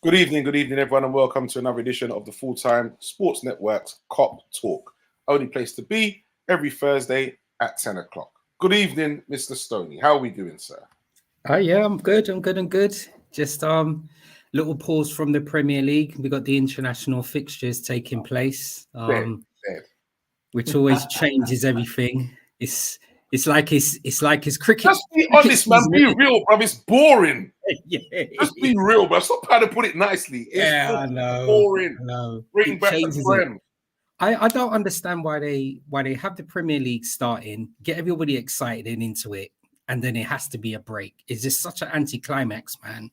Good evening, everyone, and welcome to another edition of the full-time Sports Network's Cop Talk. Only place to be every Thursday at 10 o'clock. Good evening, Mr. Stoney. How are we doing, sir? Yeah, I'm good. Just little pause from the Premier League. We got the international fixtures taking place, which always changes everything. It's like it's cricket. Just be honest, man. Be real, bro. It's boring. Yeah. Just be real, bro. Stop trying to put it nicely. It's I know. boring. I know. Bring back the Prem. I don't understand why they have the Premier League starting, get everybody excited and into it, and then it has to be a break. It's just such an anticlimax, man.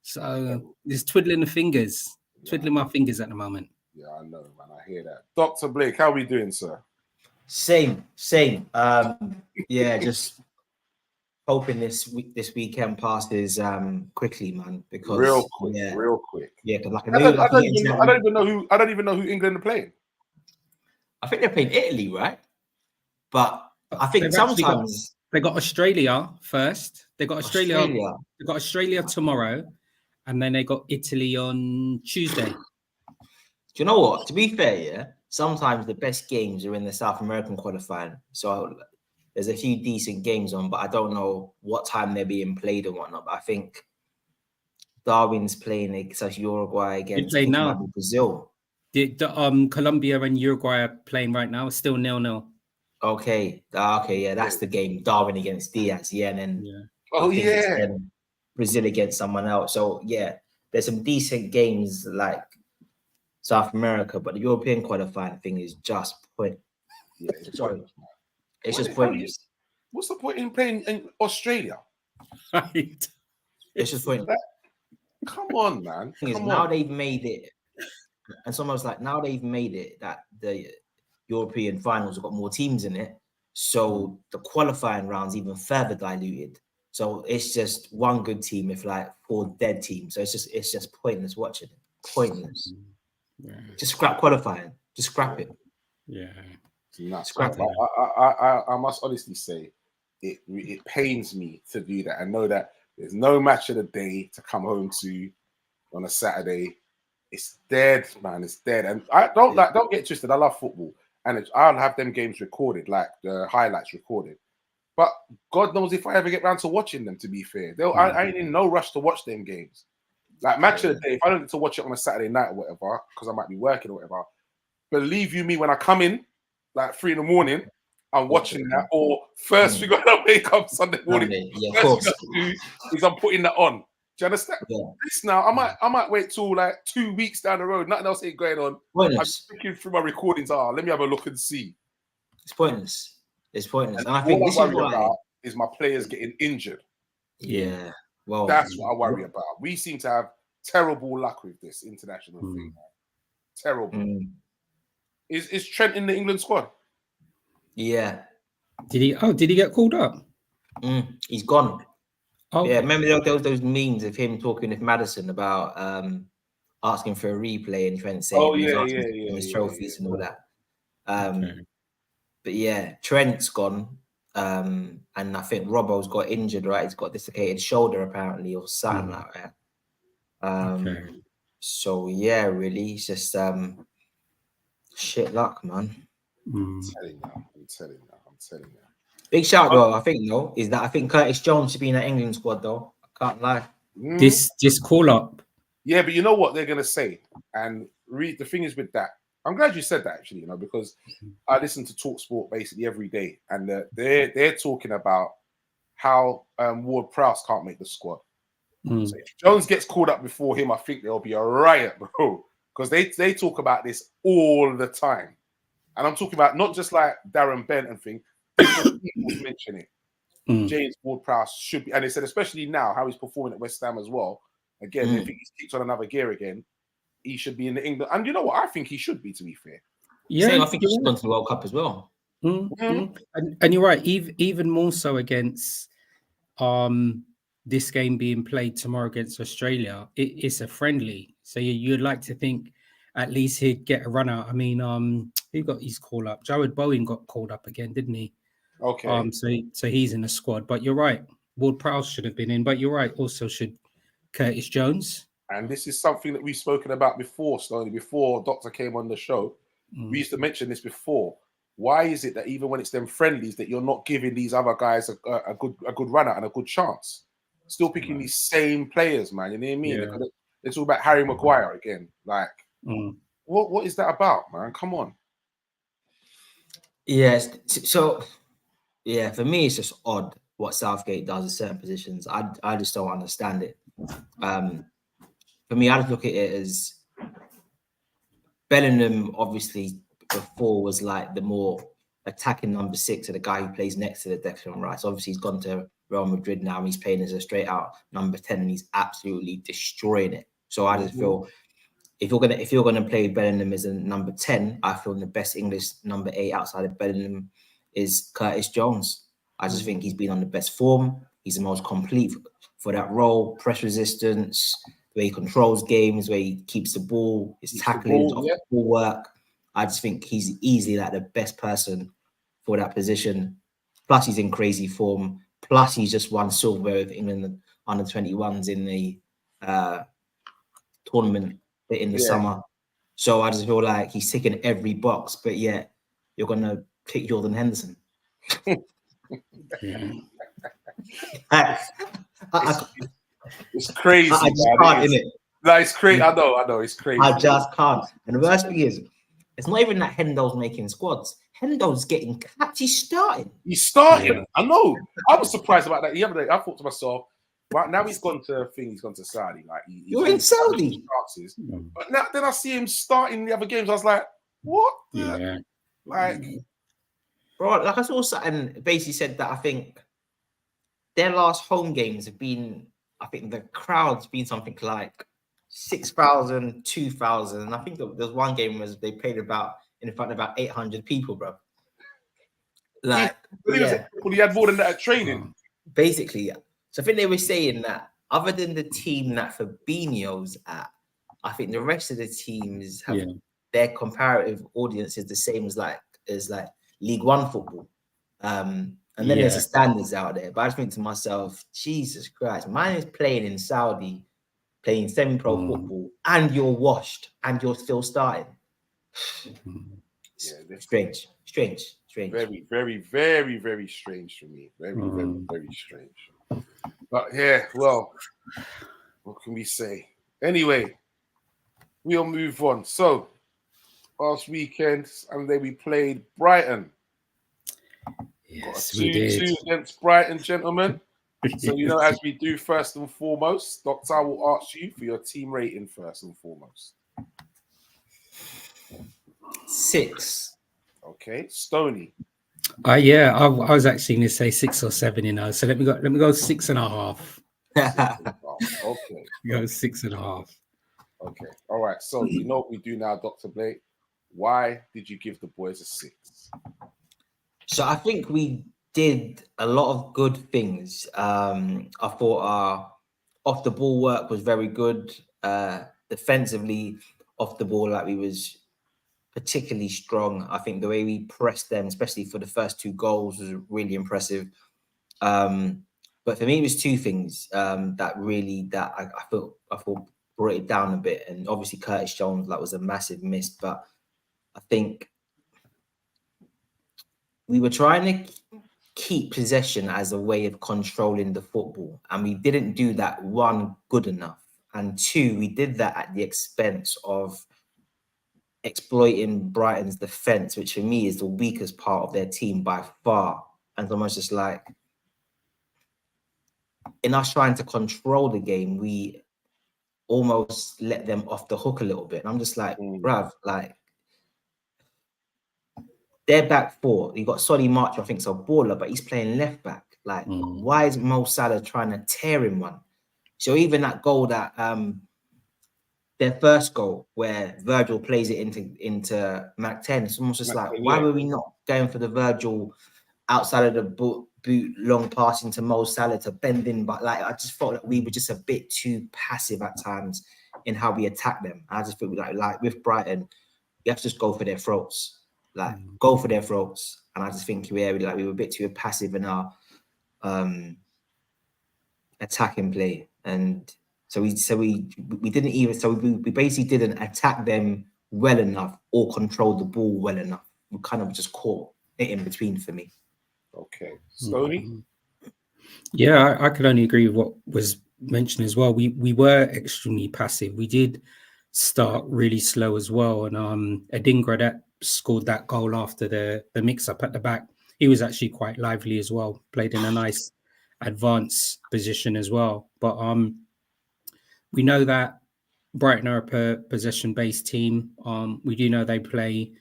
So just twiddling my fingers at the moment. Yeah, I know, man. I hear that. Dr. Blake, how are we doing, sir? Same. Yeah, just hoping this weekend passes quickly, man. Because real quick. Yeah, because I don't even know who England are playing. I think they're playing Italy, right? But I think sometimes they got Australia first. They got Australia. They got Australia tomorrow, and then they got Italy on Tuesday. Do you know what? To be fair, yeah, sometimes the best games are in the South American qualifying. So there's a few decent games on, but I don't know what time they're being played and whatnot. But I think Darwin's playing against Uruguay against Brazil. The Colombia and Uruguay are playing right now. It's still 0-0. Okay, yeah, that's the game. Darwin against Diaz, yeah, and then Brazil against someone else. So yeah, there's some decent games like South America, but the European qualifying thing is just point. Yeah, it's just pointless. What's the point in playing in Australia? Right. It's just pointless. Come on, man. Now they've made it, and someone's like, now they've made it that the European finals have got more teams in it, so the qualifying rounds even further diluted. So it's just one good team if like 4 dead teams. So it's just pointless watching it. Pointless. Yeah. Just scrap qualifying. Just scrap it. Yeah. Scrap it. I must honestly say, it pains me to do that. I know that there's no match of the day to come home to on a Saturday. It's dead, man. It's dead. And I don't get twisted. I love football. And I'll have them games recorded, like the highlights recorded. But God knows if I ever get around to watching them, to be fair. I ain't in no rush to watch them games. Like match of the day, if I don't get to watch it on a Saturday night or whatever, because I might be working or whatever, believe you me, when I come in, like 3 a.m, I'm watching that. Or first thing I wake up Sunday morning, first thing I do is I'm putting that on. Do you understand? Yeah. This now, I might wait till like 2 weeks down the road. Nothing else ain't going on. Pointless. I'm looking through my recordings. Let me have a look and see. It's pointless. And I think this is my players getting injured. Yeah. Well, that's what I worry about. We seem to have terrible luck with this international thing. Terrible. Is Trent in the England squad? Yeah. Did he get called up? He's gone. Oh, yeah, remember there was those memes of him talking with Madison about asking for a replay and Trent saying his trophies and all that. But yeah, Trent's gone, and I think Robbo's got injured, right? He's got dislocated shoulder apparently, or something like that. So yeah, really, it's just shit luck, man. I'm telling you. Big shout though, I think Curtis Jones should be in that England squad though. I can't lie. This call up. Yeah, but you know what they're gonna say, and the thing is with that, I'm glad you said that actually, because I listen to Talk Sport basically every day, and they're talking about how Ward Prowse can't make the squad. So if Jones gets called up before him, I think there'll be a riot, bro, because they talk about this all the time, and I'm talking about not just like Darren Bent and thing. People mention it. James Ward-Prowse should be, and they said especially now how he's performing at West Ham as well. Again, they think he's kicked on another gear again. He should be in the England, and you know what? I think he should be. To be fair, I think he should go to the World Cup as well. And you're right. Even more so against this game being played tomorrow against Australia. It's a friendly, so you'd like to think at least he'd get a run out. I mean, who got his call up? Jared Bowen got called up again, didn't he? Okay. So he's in the squad. But you're right. Ward Prowse should have been in. But you're right. Also, should Curtis Jones and this is something that we've spoken about before, Stoney, before Doctor came on the show. We used to mention this before. Why is it that even when it's them friendlies that you're not giving these other guys a good run out and a good chance? Still picking these same players, man. You know what I mean? Yeah. They talk about Harry Maguire again. Like, what is that about, man? Come on. Yes. So, yeah, for me, it's just odd what Southgate does in certain positions. I just don't understand it. For me, I just look at it as Bellingham, obviously, before was like the more attacking number 6, or the guy who plays next to the Declan Rice. Obviously, he's gone to Real Madrid now, and he's playing as a straight out number 10, and he's absolutely destroying it. So I just feel if you're gonna play Bellingham as a number 10, I feel the best English number 8 outside of Bellingham is Curtis Jones. I just think he's been on the best form. He's the most complete for that role, press resistance, the way he controls games, where he keeps the ball, his tackling, ball work. I just think he's easily like the best person for that position. Plus, he's in crazy form. Plus, he's just won silverware with England under 21s in the tournament in the summer. So I just feel like he's ticking every box, but yet you're gonna pick Jordan Henderson. It's crazy. I just can't, innit? No, it's crazy. I know, it's crazy. I just can't. And the worst thing is, it's not even that Hendo's making squads. Hendo's getting capped. He's starting. I know. I was surprised about that the other day. I thought to myself, right now he's gone to Saudi. Like you're in Saudi. But now then I see him starting the other games. I was like, what? Yeah. Like, bro, like I saw something basically said that I think their last home games have been, I think the crowd's been something like 6,000, 2,000. And I think there's one game where they played in front of about 800 people, bro. Like, he had more than that at training. Basically, so I think they were saying that other than the team that Fabinho's at, I think the rest of the teams have their comparative audience is the same as like League One football. And then there's the standards out there. But I just think to myself, Jesus Christ, mine is playing in Saudi, playing semi-pro football, and you're washed, and you're still starting. Strange. Very, very, very, very strange for me. Very, very, very strange. But yeah, well, what can we say? Anyway, we'll move on. So, last weekend, Sunday, we played Brighton. Yes, we did. 2 against Brighton, gentlemen. So, as we do first and foremost, Doctor, I will ask you for your team rating first and foremost. 6. Okay, Stoney. I was actually going to say 6 or 7, So let me go 6.5. Okay. Go 6.5. Okay. All right. So you know what we do now, Dr. Blake. Why did you give the boys a 6? So I think we did a lot of good things. I thought our off the ball work was very good. Defensively, off the ball, like we was particularly strong. I think the way we pressed them, especially for the first 2 goals, was really impressive. But for me, it was 2 things that I thought brought it down a bit. And obviously, Curtis Jones, that was a massive miss. But I think we were trying to keep possession as a way of controlling the football, and we didn't do that. 1, good enough, and 2, we did that at the expense of exploiting Brighton's defense, which for me is the weakest part of their team by far. And it's almost just like, in us trying to control the game, we almost let them off the hook a little bit. And I'm just like, bruv, like, their back 4, you got Solly March, I think, is a baller, but he's playing left back. Like, why is Mo Salah trying to tear him one? So even that goal that their first goal where Virgil plays it into Mac 10, it's almost just like, why were we not going for the Virgil outside of the boot long pass into Mo Salah to bend in? But like, I just felt like we were just a bit too passive at times in how we attack them. I just feel like with Brighton, you have to just go for their throats. Like, go for their throats. And I just think we were a bit too passive in our attacking play. And So we didn't even, so we basically didn't attack them well enough or control the ball well enough. We kind of just caught it in between for me. Okay, Stoney. Yeah, I could only agree with what was mentioned as well. We were extremely passive. We did start really slow as well, and Adingra that scored that goal after the mix up at the back. He was actually quite lively as well. Played in a nice advanced position as well. But we know that Brighton are a possession based team. We do know they play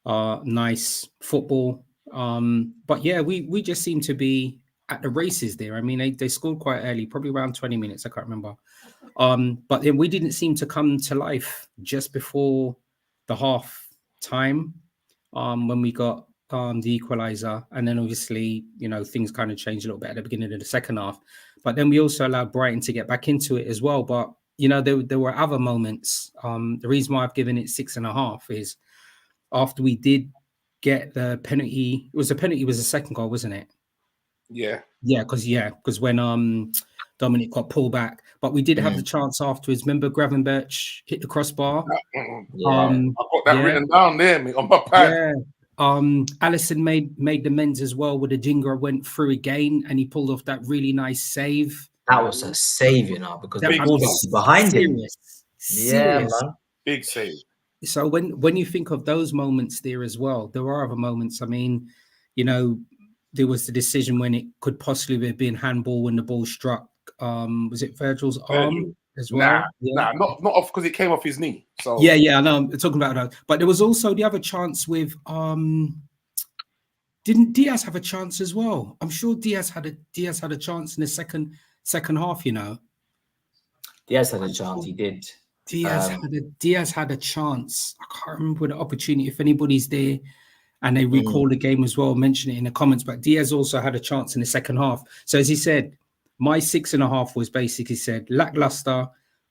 nice football. But yeah, we just seem to be at the races there. I mean, they scored quite early, probably around 20 minutes. I can't remember. But then we didn't seem to come to life just before the half time when we got the equalizer. And then obviously, things kind of changed a little bit at the beginning of the second half. But then we also allowed Brighton to get back into it as well. But, there were other moments. The reason why I've given it 6.5 is after we did get the penalty. It was a penalty, it was the second goal, wasn't it? Yeah. Because when Dominic got pulled back, but we did have the chance afterwards. Remember, Gravenberch hit the crossbar. Yeah, I've got that written down there, mate, on my pad. Yeah. Allison made the men's as well, where the Jingra went through again, and he pulled off that really nice save. That was a save, because the ball was behind him. Yeah, man. Big save. So when you think of those moments there as well, there are other moments. I mean, there was the decision when it could possibly have been handball when the ball struck. Was it Virgil's arm as well? Nah, not off because it came off his knee. So yeah, I know. I'm talking about that. But there was also the other chance with didn't Diaz have a chance as well? I'm sure Diaz had a chance in the second half. Diaz had a chance. He did. Diaz had a chance. I can't remember the opportunity. If anybody's there and they recall the game as well, mention it in the comments. But Diaz also had a chance in the second half. So as he said, my 6.5 was basically said lackluster,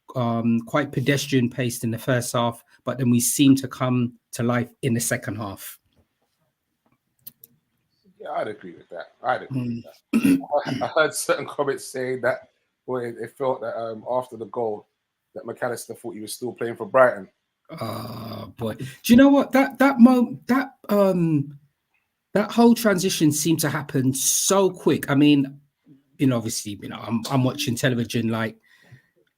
quite pedestrian paced in the first half, but then we seem to come to life in the second half. Yeah, I'd agree with that. I heard certain comments saying that they felt that after the goal that McAllister thought he was still playing for Brighton. Oh boy! Do you know what that moment that whole transition seemed to happen so quick? I mean, obviously, I'm watching television like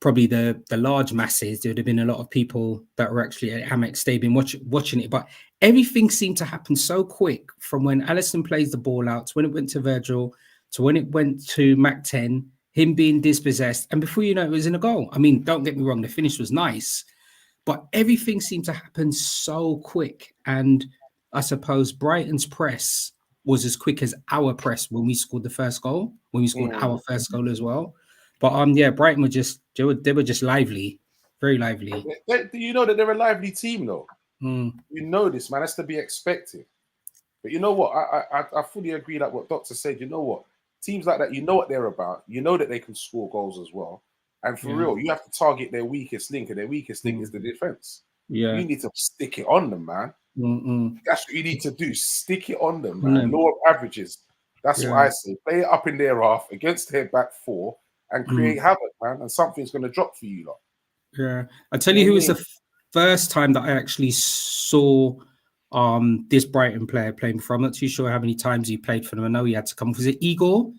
probably the large masses. There would have been a lot of people that were actually at Amex Stadium watching it, but everything seemed to happen so quick from when Alisson plays the ball out to when it went to Virgil to when it went to Mac 10. Him being dispossessed, and before you know it was in a goal. I mean, don't get me wrong, the finish was nice, but everything seemed to happen so quick. And I suppose Brighton's press was as quick as our press when we scored the first goal, when we scored our first goal as well. But Brighton were just lively, very lively. Do you know that they're a lively team though? You know this, man. That's to be expected. But you know what? I fully agree that what Doctor said. You know what? Teams like that, you know what they're about. You know that they can score goals as well. And for real, you have to target their weakest link, and their weakest link is the defense. Yeah, you need to stick it on them, man. That's what you need to do. Stick it on them, man. Lower averages. That's what I say. Play it up in their half against their back four and create havoc, man. And something's going to drop for you, lot. Yeah, I tell you who was the first time that I actually saw this Brighton player playing before. I'm not too sure how many times he played for them. I know he had to come. Was it Igor?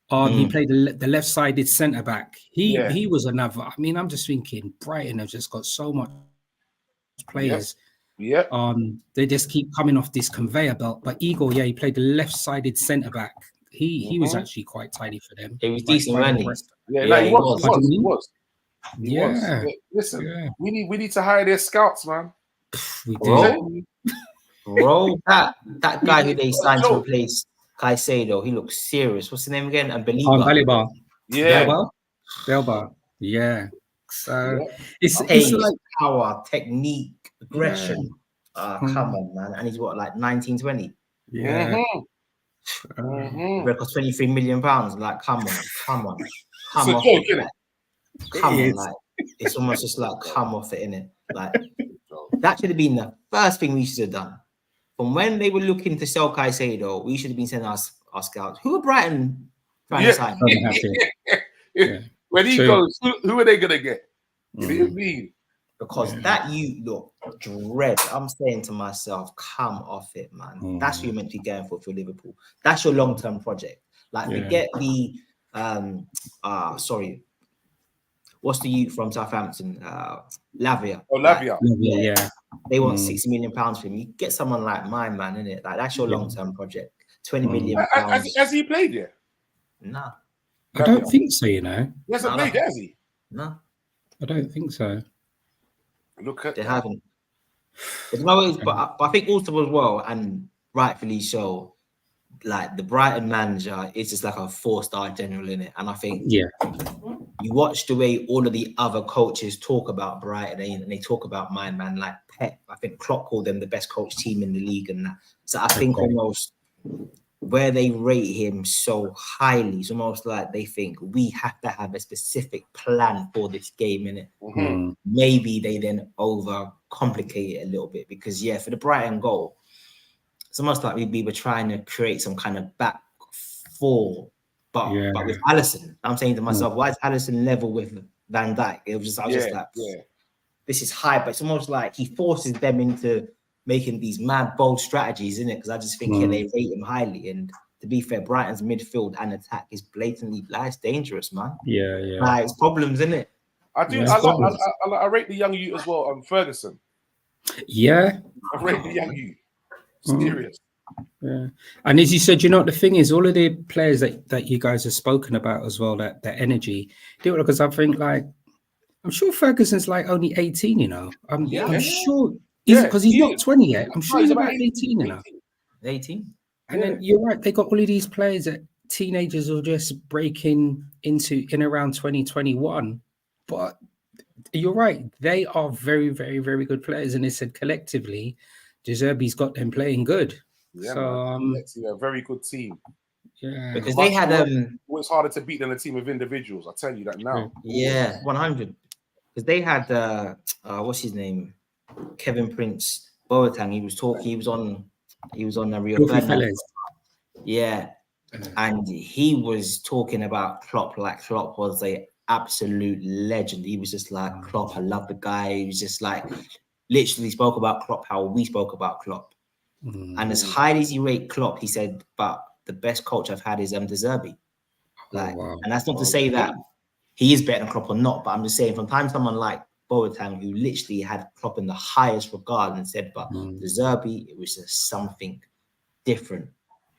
He played the left-sided centre back. He was another. I mean, I'm just thinking Brighton have just got so much players. Yep. They just keep coming off this conveyor belt. But Igor, he played the left-sided centre back. He was actually quite tidy for them. He was decent, man. He was. Listen, we need to hire their scouts, man. We do. Bro, that guy who they signed to replace Caicedo, he looks serious. What's the name again? And Baliba. Yeah. Belba. Yeah. So it's like power, technique, aggression. Come on, man. And he's what, like 19, 20? Yeah. Record 23 million pounds. Like, come on. Come on, like it's almost just like come off it, innit? Like that should have been the first thing we should have done. From when they were looking to sell Caicedo, we should have been sending our scouts. Who are Brighton trying to sign? when he goes, who are they gonna get? You know what I mean? Because that you look dread. I'm saying to myself, come off it, man. That's what you're meant to be going for Liverpool. That's your long-term project. Like forget the sorry. What's the youth from Southampton? Lavia. Oh, Lavia. Yeah. They want £60 million for him. You get someone like my man, innit? Like that's your long-term project. £20 million. Has he played yet? Nah. I don't think so, you know. He hasn't played, has he? No. I don't think so. Look at they haven't. But I think also as well, and rightfully so, like the Brighton manager is just like a 4-star general in it. And I think you watch the way all of the other coaches talk about Brighton and they talk about my man like Pep. I think Klopp called them the best coach team in the league and that. So I think almost where they rate him so highly, it's almost like they think we have to have a specific plan for this game in it. Maybe they then overcomplicate it a little bit because for the Brighton goal, it's almost like we were trying to create some kind of back four, but with Alisson. I'm saying to myself, why is Alisson level with Van Dijk? I was just like, this is high, but it's almost like he forces them into making these mad bold strategies, isn't it? Because I just think they rate him highly. And to be fair, Brighton's midfield and attack is blatantly dangerous, man. Like, it's problems, isn't it? I do. I rate the young youth as well. Ferguson. Yeah. I rate the young youth. Serious. Yeah. And as you said, you know what the thing is, all of the players that you guys have spoken about as well, that energy, because I think I'm sure Ferguson's like only 18, you know. I'm sure because he's not 20 yet. I'm sure he's about 18, you know. 18. And then you're right, they got all of these players that teenagers are just breaking into in around 2021. But you're right, they are very, very, very good players. And they said collectively, De Zerbi's got them playing good. Yeah, so a very good team. Yeah, because they had it's harder to beat than a team of individuals. I'll tell you that now. Yeah, 100. Because they had what's his name, Kevin Prince Boateng. He was on the Rio Ferdinand. Yeah, and he was talking about Klopp like Klopp was a absolute legend. He was just like Klopp. I love the guy. He was just like literally spoke about Klopp how we spoke about Klopp. And as highly as you rate Klopp, he said, but the best coach I've had is De Zerbi. And that's not to say that he is better than Klopp or not, but I'm just saying from time someone like Boateng who literally had Klopp in the highest regard and said, but De Zerbi, it was just something different.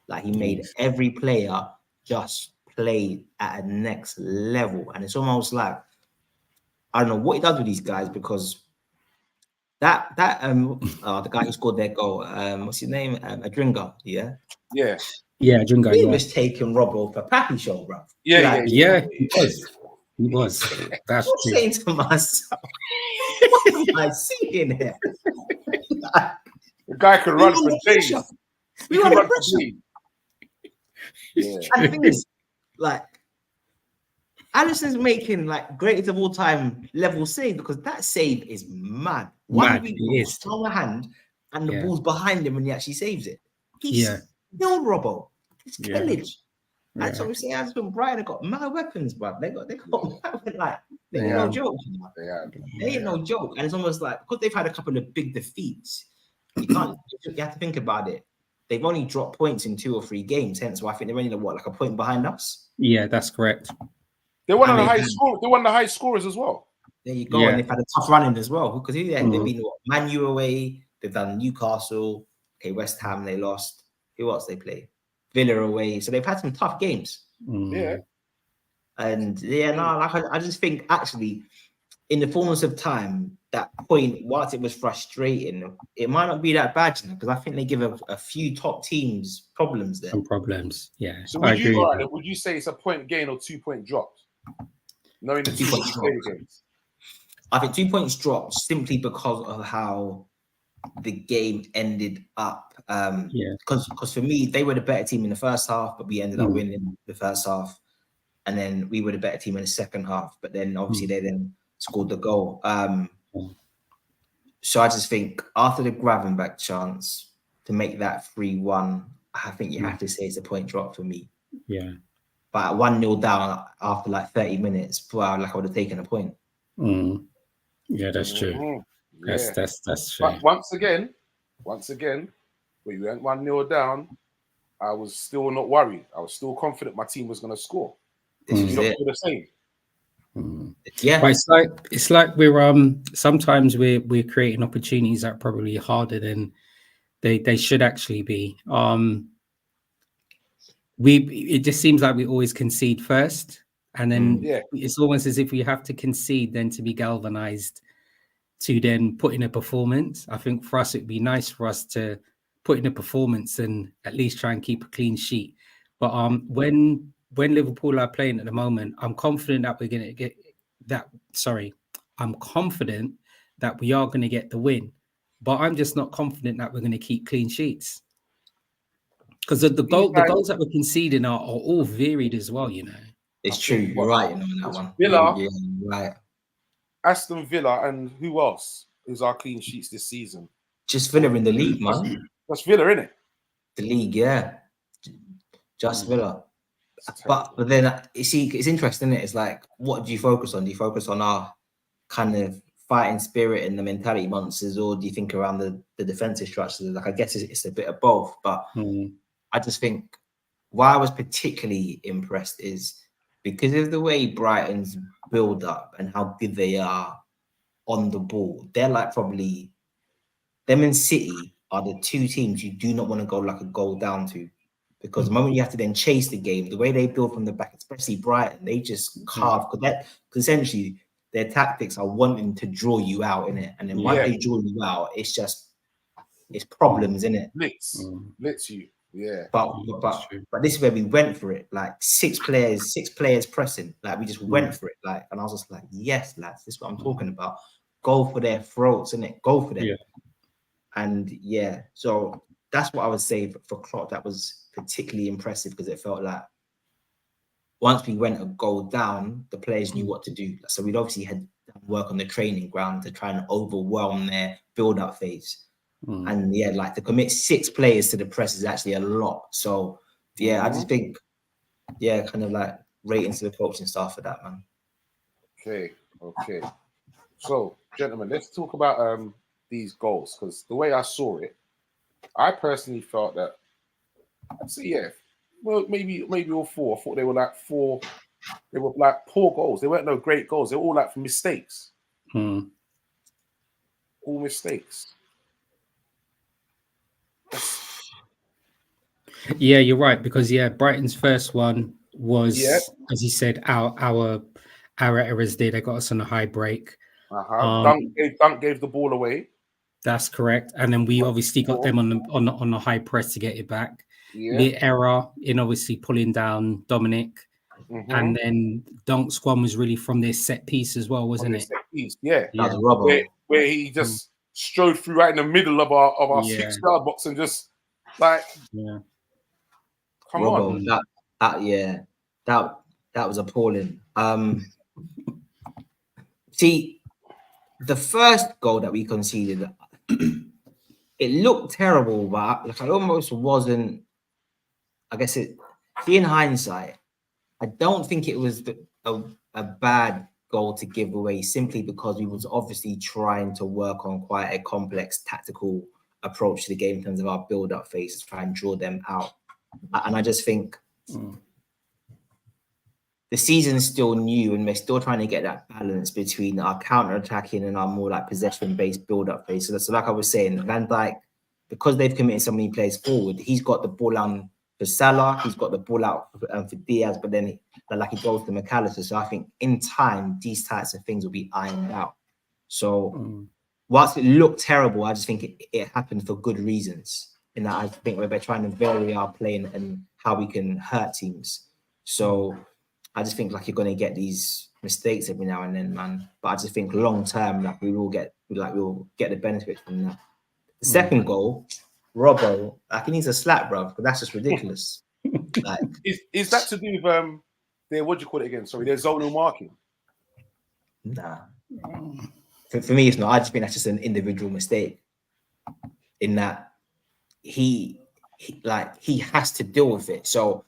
Like he made every player just play at a next level. And it's almost like, I don't know what he does with these guys because the guy who scored their goal, what's his name? Adringa, Yeah, Adringa. He was taking Robbo for Pappy Show, bro. Yeah, he was. That's true. Saying to myself, what am I seeing here? The guy could run for days. We run the pressure. And the thing is, like, Alisson's making like greatest of all time level save because that save is mad. One strong hand and the ball's behind him when he actually saves it. He's killed Robbo. It's killage. And so we say, as when Brighton got mad weapons, but they got like they ain't no joke. They ain't no joke. And it's almost like because they've had a couple of big defeats, you have to think about it. They've only dropped points in 2 or 3 games, hence why I think they're only like a point behind us. Yeah, that's correct. They won the high score. They won the high scores as well. There you go, and they've had a tough running as well because they've been Man U away. They've done Newcastle. Okay, West Ham they lost. Who else they play? Villa away. So they've had some tough games. Yeah, and I just think actually, in the fullness of time, that point, whilst it was frustrating, it might not be that bad because I think they give a few top teams problems there. Some problems, yeah. So would you say it's a point gain or 2 point drop? Knowing the 2 points games. I think 2 points dropped simply because of how the game ended up. Because for me, they were the better team in the first half, but we ended up winning the first half, and then we were the better team in the second half. But then obviously they then scored the goal. So I just think after the Gravenberch chance to make that 3-1, I think you have to say it's a point drop for me. Yeah. but at 1-0 down after like 30 minutes, wow, like I would have taken a point. Yeah, that's true. Mm-hmm. Yeah. That's true. But once again, when we went 1-0 down, I was still not worried. I was still confident my team was going to score. This You is don't it. feel the same. Yeah, but it's like we're sometimes we're creating opportunities that are probably harder than they should actually be. It just seems like we always concede first, and then it's almost as if we have to concede then to be galvanized to then put in a performance. I think for us it'd be nice for us to put in a performance and at least try and keep a clean sheet. But when Liverpool are playing at the moment, I'm confident that we're going to get that. Sorry, I'm confident that we are going to get the win, but I'm just not confident that we're going to keep clean sheets. Because the goals that we're conceding are all varied as well, you know. It's true. You're right, on that one. Villa, yeah, right. Aston Villa, and who else is our clean sheets this season? Just Villa in the league, man. That's Villa, innit? The league, yeah. Just Villa. But then you see, it's interesting, isn't it? It's like, what do you focus on? Do you focus on our kind of fighting spirit and the mentality monsters, or do you think around the defensive structures? Like, I guess it's a bit of both, but I just think why I was particularly impressed is because of the way Brighton's build up and how good they are on the ball. They're like probably them and City are the two teams you do not want to go like a goal down to, because the moment you have to then chase the game, the way they build from the back, especially Brighton, they just carve because essentially their tactics are wanting to draw you out in it, and then once they draw you out, it's problems in it. Blitz you. Yeah, but this is where we went for it. Like six players pressing. Like we just went for it. Like, and I was just like, yes, lads, this is what I'm talking about. Go for their throats, innit? Go for them. Yeah. And so that's what I would say for Klopp. That was particularly impressive because it felt like once we went a goal down, the players knew what to do. So we'd obviously had work on the training ground to try and overwhelm their build-up phase. And like to commit 6 players to the press is actually a lot. So I just think kind of like ratings to the coaching staff for that, man. Okay. So, gentlemen, let's talk about these goals, because the way I saw it, I personally felt that I'd say well, maybe all 4. I thought they were like 4. They were like poor goals. They weren't no great goals. They were all like mistakes. All mistakes. Yeah, you're right, because Brighton's first one was, as you said, our errors there. They got us on a high break. Dunk gave the ball away. That's correct, and then we obviously got them on the high press to get it back. The error in obviously pulling down Dominic, and then Dunk's one was really from this set piece as well, wasn't it? Set piece, where he just strode through right in the middle of our 6-yard box and just like come Robbo, on. That was appalling. See, the first goal that we conceded, it looked terrible, but like I almost wasn't. I guess in hindsight, I don't think it was a bad goal to give away simply because we was obviously trying to work on quite a complex tactical approach to the game in terms of our build-up phase to try and draw them out. And I just think the season's still new and we're still trying to get that balance between our counter-attacking and our more like possession-based build-up phase. So like I was saying, Van Dijk, because they've committed so many players forward, he's got the ball on for Salah, he's got the ball out for Diaz, but then he goes to McAllister. So I think in time, these types of things will be ironed out. So whilst it looked terrible, I just think it happened for good reasons. In that I think we're trying to vary our play and how we can hurt teams. So I just think like you're going to get these mistakes every now and then, man. But I just think long term, like we'll get the benefit from that. The second goal, Robbo, like he needs a slap, bro, because that's just ridiculous. Like, is that to do with their, what do you call it again? Sorry, their zonal marking? Nah. For me, it's not. I just think that's just an individual mistake. In that he has to deal with it. So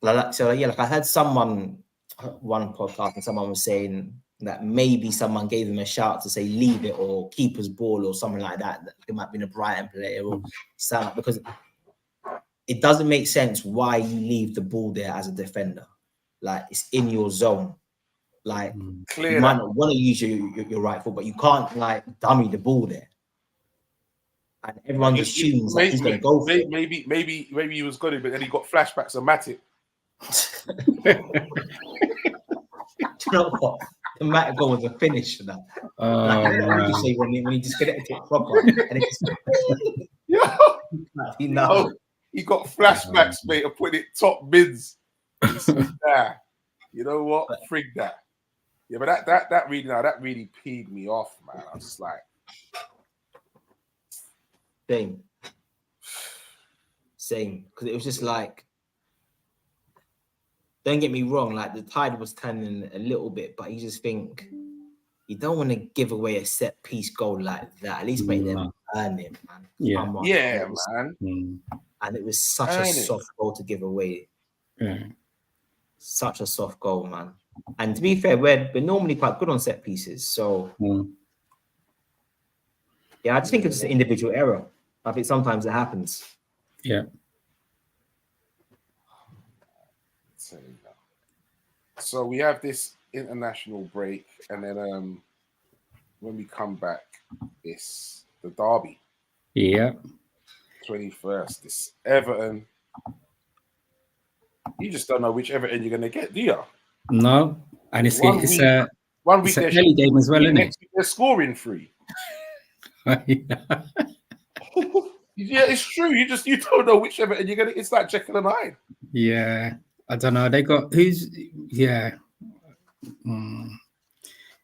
Like I heard one podcast, and someone was saying that maybe someone gave him a shout to say leave it or keeper's ball or something like that. That it might have been a Brighton player or something, because it doesn't make sense why you leave the ball there as a defender. Like, it's in your zone. Like, you might not want to use your right foot, but you can't like dummy the ball there. And everyone just assumes that he's going to go for it. Maybe he was good, but then he got flashbacks of Matic. You know what? The Matic goal was a finish for that. Like, say when he disconnected it proper, and it's he got flashbacks, mate, of putting it top mids. Nah, you know what? Frig that. Yeah, but that really peed me off, man. I was just like, same, because it was just like, don't get me wrong, like the tide was turning a little bit, but you just think you don't want to give away a set piece goal like that. At least make them earn it, man. Yeah, man. And it was such a soft goal to give away. Yeah. Such a soft goal, man. And to be fair, we're normally quite good on set pieces. So yeah, I just think it's just an individual error. I think sometimes it happens. Yeah. So we have this international break, and then when we come back, it's the derby. Yeah. 21st. This Everton. You just don't know which Everton you're going to get, do you? No. And it's one week an early game as well, isn't it? They're scoring free. Yeah, it's true. You don't know which Everton you're going to. It's like Jekyll and Hyde. Yeah. I don't know. They got yeah.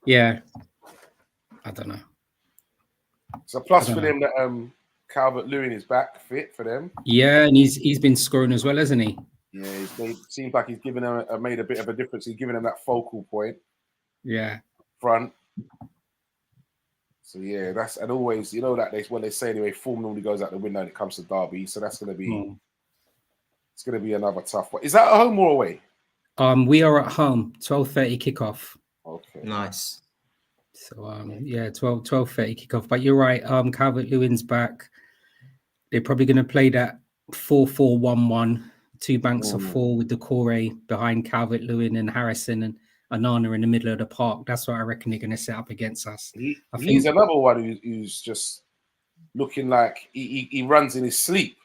Yeah. I don't know. It's a plus for them that Calvert-Lewin is back fit for them. Yeah, and he's been scoring as well, hasn't he? Yeah, it seems like he's given them made a bit of a difference. He's given them that focal point. Yeah. Front. So yeah, that's, and always, you know, that when they say anyway, form normally goes out the window when it comes to derby. So that's going to be it's going to be another tough one. Is that at home or away? We are at home. 12:30 kickoff. Okay. Nice. So 12:30 kickoff. But you're right. Calvert-Lewin's back. They're probably going to play that 4-4-1-1. Two banks of four with Decore behind Calvert-Lewin and Harrison and Anana in the middle of the park. That's what I reckon they're going to set up against us. He's another one who's just looking like he runs in his sleep.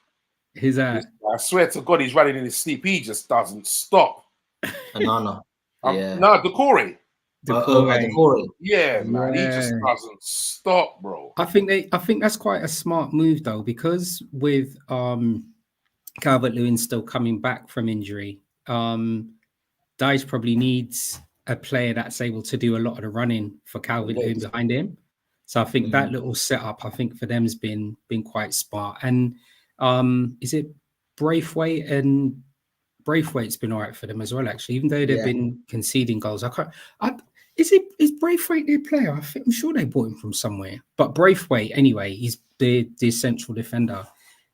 Who's that? I swear to God, he's running in his sleep. He just doesn't stop. Anana. No, Decore. Decore. Yeah, man. He just doesn't stop, bro. I think that's quite a smart move though, because with Calvert-Lewin still coming back from injury, Dyche probably needs a player that's able to do a lot of the running for Calvert-Lewin behind him. So I think that little setup, I think for them has been quite smart. And is it Braithwaite? And Braithwaite's been all right for them as well, actually, even though they've been conceding goals. Is Braithwaite their player? I'm sure they bought him from somewhere. But Braithwaite, anyway, he's the central defender.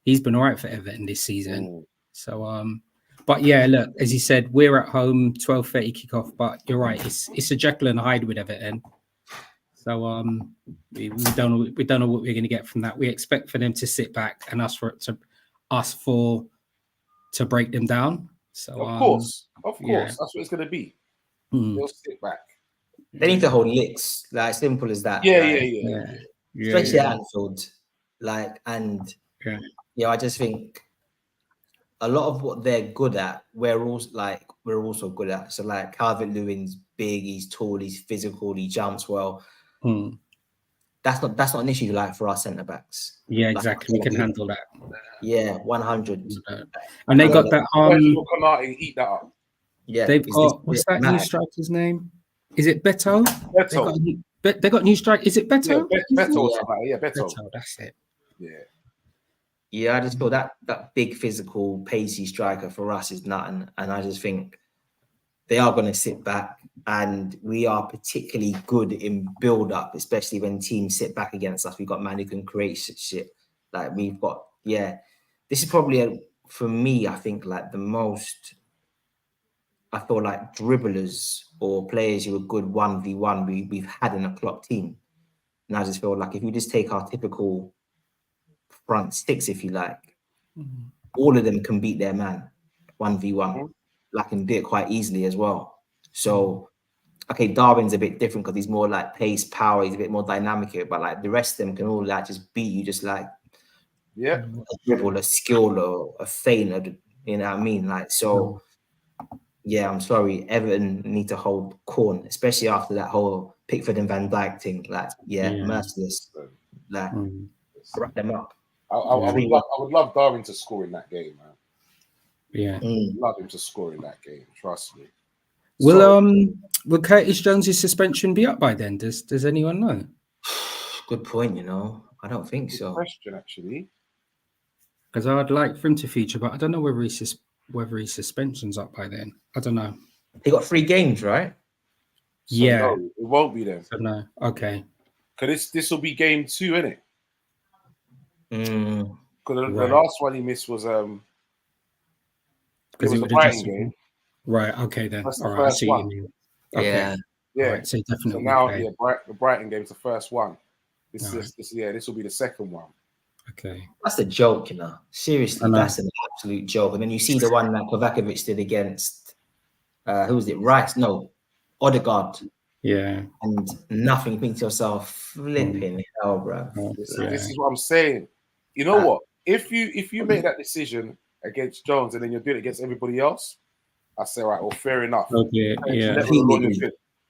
He's been all right for Everton this season. So, but yeah, look, as you said, we're at home, 12:30 kickoff. But you're right, it's a Jekyll and Hyde with Everton. So we don't know what we're going to get from that. We expect for them to sit back and us to break them down. So of course, that's what it's going to be. They'll sit back. They need to hold licks, like simple as that. Yeah. Especially at Anfield, I just think a lot of what they're good at, we're also good at. So like Calvert-Lewin's big, he's tall, he's physical, he jumps well. That's not an issue like for our centre backs. Yeah, exactly. We can handle that. Yeah, 100. And they got that. Come out and eat that up. Yeah, they've got what's that new striker's name? Is it Beto? They got new strike. Is it Beto? Yeah, Beto. That's it. Yeah, I just feel that big physical, pacey striker for us is nothing, and I just think they are going to sit back, and we are particularly good in build-up, especially when teams sit back against us. We've got man who can create shit. Like we've got, this is probably for me, I think like the most I feel like dribblers or players who are good 1v1 we've had in a club team. And I just feel like if you just take our typical front six, if you like, all of them can beat their man 1v1. Like, and do it quite easily as well. So, okay, Darwin's a bit different because he's more like pace, power. He's a bit more dynamic here, but like the rest of them can all like just beat you, just like a dribble, a skill, or a feint. Or, you know what I mean? Like, so yeah, I'm sorry, Everton need to hold corn, especially after that whole Pickford and Van Dijk thing. Like, merciless. Like, wrap them up. I would love Darwin to score in that game, man. Yeah, love him to score in that game. Trust me. Will Curtis Jones's suspension be up by then? Does anyone know? Good point. You know, I don't think so. Question actually, because I'd like for him to feature, but I don't know whether his suspension's up by then. I don't know. He got 3 games, right? So no, it won't be then. So no, okay. Because this will be game 2, isn't it? Because the Right. last one he missed was because it was the Brighton game. Right. Okay then. That's the All right. I first see one. what you mean. Okay. Yeah. Right, so definitely. So now, the Brighton game's the first one. This will be the second one. Okay. That's a joke, you know. Seriously, that's an absolute joke. And then you see the one that Kovacevic did against who was it? Rice? No, Odegaard. Yeah. And nothing. You think to yourself, flipping hell, bro. This is what I'm saying. You know what? If you make that decision against Jones and then you're doing it against everybody else, I say, right, well, fair enough. Okay. Yeah.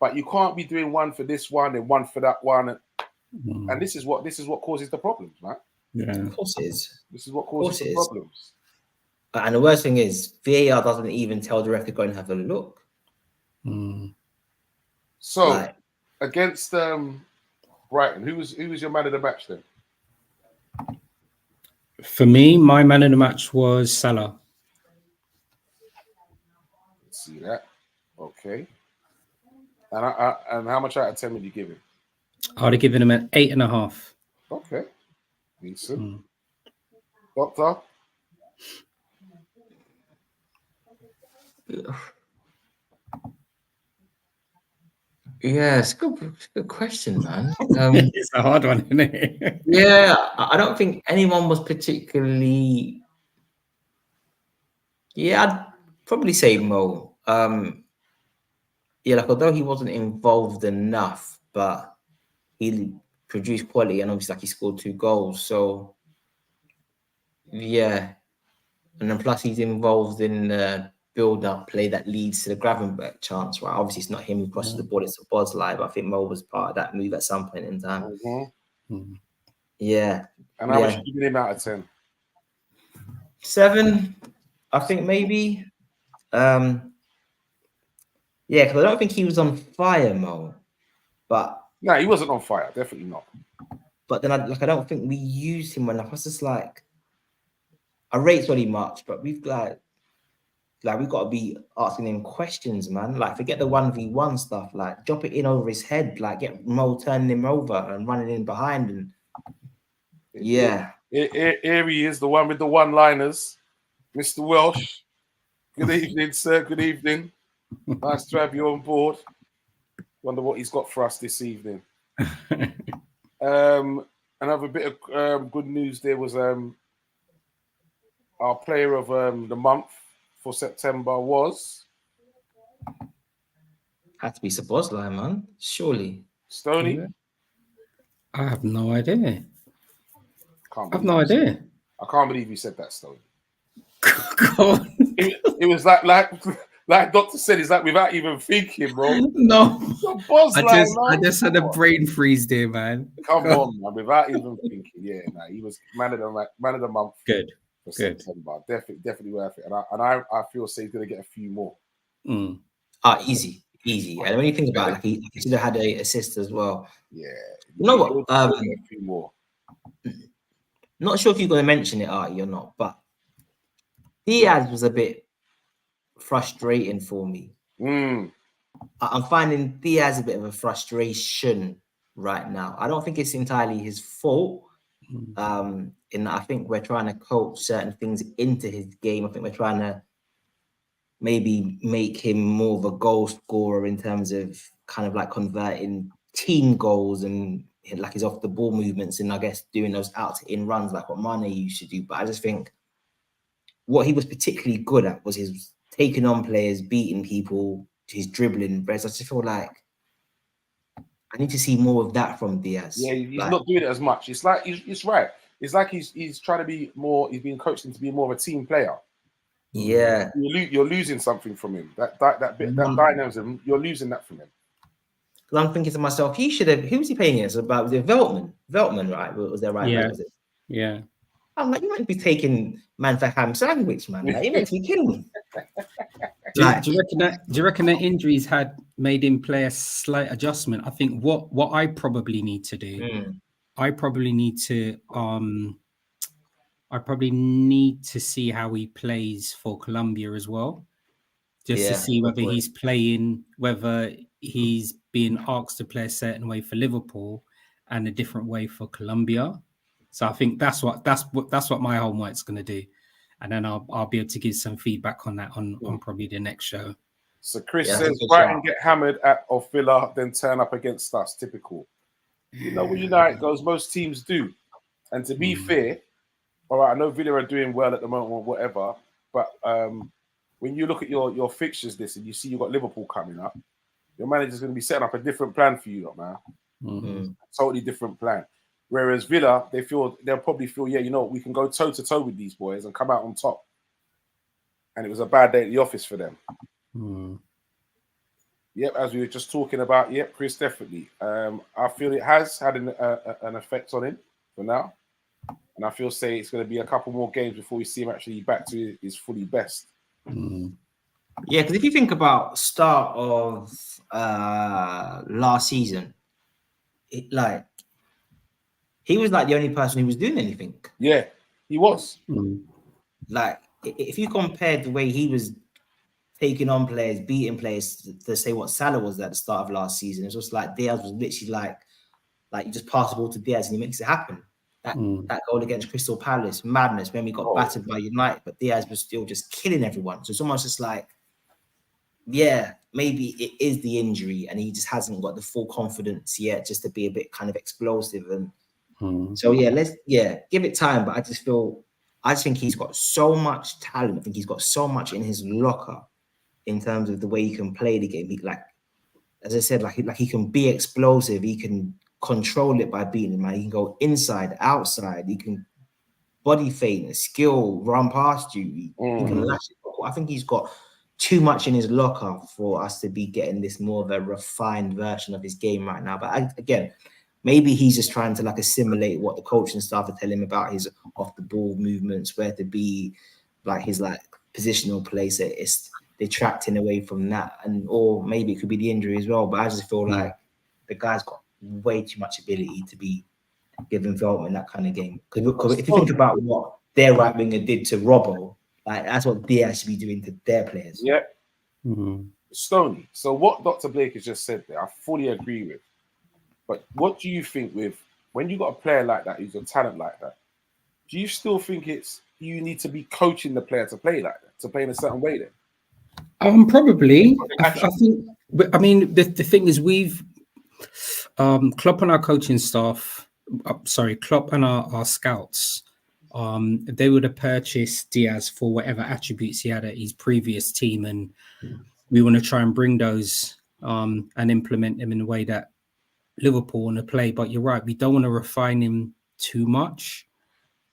But you can't be doing one for this one and one for that one. And this is what causes the problems, man. Yeah. Of course it is. This is what causes the problems. And the worst thing is, VAR doesn't even tell the ref to go and have a look. So, against Brighton, who was your man of the match then? For me, my man of the match was Salah. Let's see that. Okay. And how much out of 10 would you give him? I would have given him an 8.5. Okay. Decent. Doctor? Yeah, it's a good question, man. It's a hard one, isn't it? Yeah, I don't think anyone was particularly. Yeah, I'd probably say Mo. Yeah, like although he wasn't involved enough, but he produced quality, and obviously, like he scored 2 goals. So, yeah, and then plus he's involved in the build-up play that leads to the Gravenberch chance. Right, obviously it's not him who crosses the ball; it's Bosley. But I think Mo was part of that move at some point in time. Yeah. And how much you giving him out of 10? 7, I think maybe. Yeah, because I don't think he was on fire, Mo. But no, he wasn't on fire. Definitely not. But then, I don't think we used him enough. I was just like, I rate Solly much, but we've we've got to be asking him questions, man. Like, forget the 1v1 stuff. Like, drop it in over his head. Like, get Mo turning him over and running in behind. And yeah, here he is, the one with the one-liners, Mr. Welsh. Good evening, sir. Good evening. Nice to have you on board. Wonder what he's got for us this evening. Another bit of good news there was our player of the month for September was had to be Szoboszlai, man. Surely. Stoney. I have no idea. I have no idea. idea. I can't believe you said that, Stoney. Go on. It was like Doctor said, it's like without even thinking, bro. No. I just had a brain freeze there, man. Come on, man. Without even thinking. Yeah, he was man of the month. Good. For September. Definitely worth it. And I feel he's gonna get a few more. Easy. And when you think about it, he should have had an assist as well. Yeah. You know what? A few more. Not sure if you're gonna mention it, Artie, or not, but Diaz was a bit frustrating for me. I'm finding Diaz a bit of a frustration right now. I don't think it's entirely his fault. In that I think we're trying to coach certain things into his game. I think we're trying to maybe make him more of a goal scorer in terms of kind of like converting team goals and like his off the ball movements and I guess doing those out to in runs like what Mane used to do. But I just think what he was particularly good at was his taking on players, beating people, his dribbling. Whereas I just feel like I need to see more of that from Diaz. Yeah, he's like, not doing it as much. It's like it's right. It's like he's trying to be more. He's being coached into being more of a team player. Yeah, You're losing something from him. That dynamism, you're losing that from him. because I'm thinking to myself, he should have. Who was he playing against? About was it Veltman? Veltman, right? Was that right? Yeah, Was it? yeah. I'm like, you might be taking man for ham sandwich, man. Like, you meant to be killing me. Do you reckon that injuries had made him play a slight adjustment? I think what I probably need to do, I probably need to see how he plays for Colombia as well. Just to see whether he's playing, whether he's being asked to play a certain way for Liverpool and a different way for Colombia. So I think that's what my homework's going to do, and then I'll be able to give some feedback on that on probably the next show. So Chris says Brighton get hammered at off Villa, then turn up against us. Typical. You know where United goes. Most teams do. And to be fair, all right, I know Villa are doing well at the moment or whatever, but when you look at your fixtures list and you see you've got Liverpool coming up, your manager's going to be setting up a different plan for you, man. Totally different plan. Whereas Villa, they'll probably feel, yeah, you know what, we can go toe to toe with these boys and come out on top. And it was a bad day at the office for them. Yep, as we were just talking about, yep, Chris, definitely. I feel it has had an effect on him for now. And I feel it's going to be a couple more games before we see him actually back to his fully best. Yeah, because if you think about start of last season, he was like the only person who was doing anything. Yeah, he was. Like, if you compared the way he was taking on players, beating players to say what Salah was at the start of last season, it's just like Diaz was literally like you just pass the ball to Diaz and he makes it happen. That goal against Crystal Palace, madness when we got battered by United, but Diaz was still just killing everyone. So it's almost just like, yeah, maybe it is the injury and he just hasn't got the full confidence yet just to be a bit kind of explosive. And so, let's give it time. But I just think he's got so much talent. I think he's got so much in his locker in terms of the way he can play the game. He, like, as I said, like he can be explosive. He can control it by beating him. He can go inside, outside. He can body feint, skill, run past you. He can lash it. I think he's got too much in his locker for us to be getting this more of a refined version of his game right now. But again, maybe he's just trying to like assimilate what the coaching staff are telling him about his off the ball movements, where to be, like his like positional place. It's detracting away from that, or maybe it could be the injury as well. But I just feel like the guy's got way too much ability to be giving Veltman that kind of game. Because if you think about what their right winger did to Robbo, like that's what Diaz should be doing to their players. Yeah. Stoney. So what Dr. Blake has just said there, I fully agree with. But what do you think with when you got a player like that who's a talent like that? Do you still think you need to be coaching the player to play like that, to play in a certain way then? Probably. I think. I mean, the thing is, we've Klopp and our coaching staff. Klopp and our scouts. They would have purchased Diaz for whatever attributes he had at his previous team, and we want to try and bring those and implement them in a way that Liverpool want to play. But you're right, we don't want to refine him too much.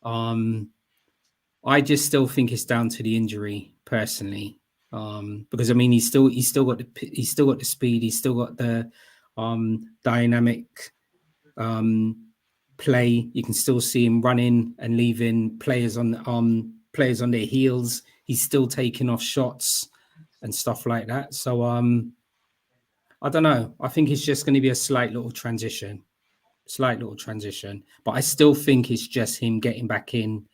I just still think it's down to the injury, personally, because I mean he's still got the speed, he's still got the dynamic play. You can still see him running and leaving players on their heels. He's still taking off shots and stuff like that. So I don't know. I think it's just going to be a slight little transition. But I still think it's just him getting back in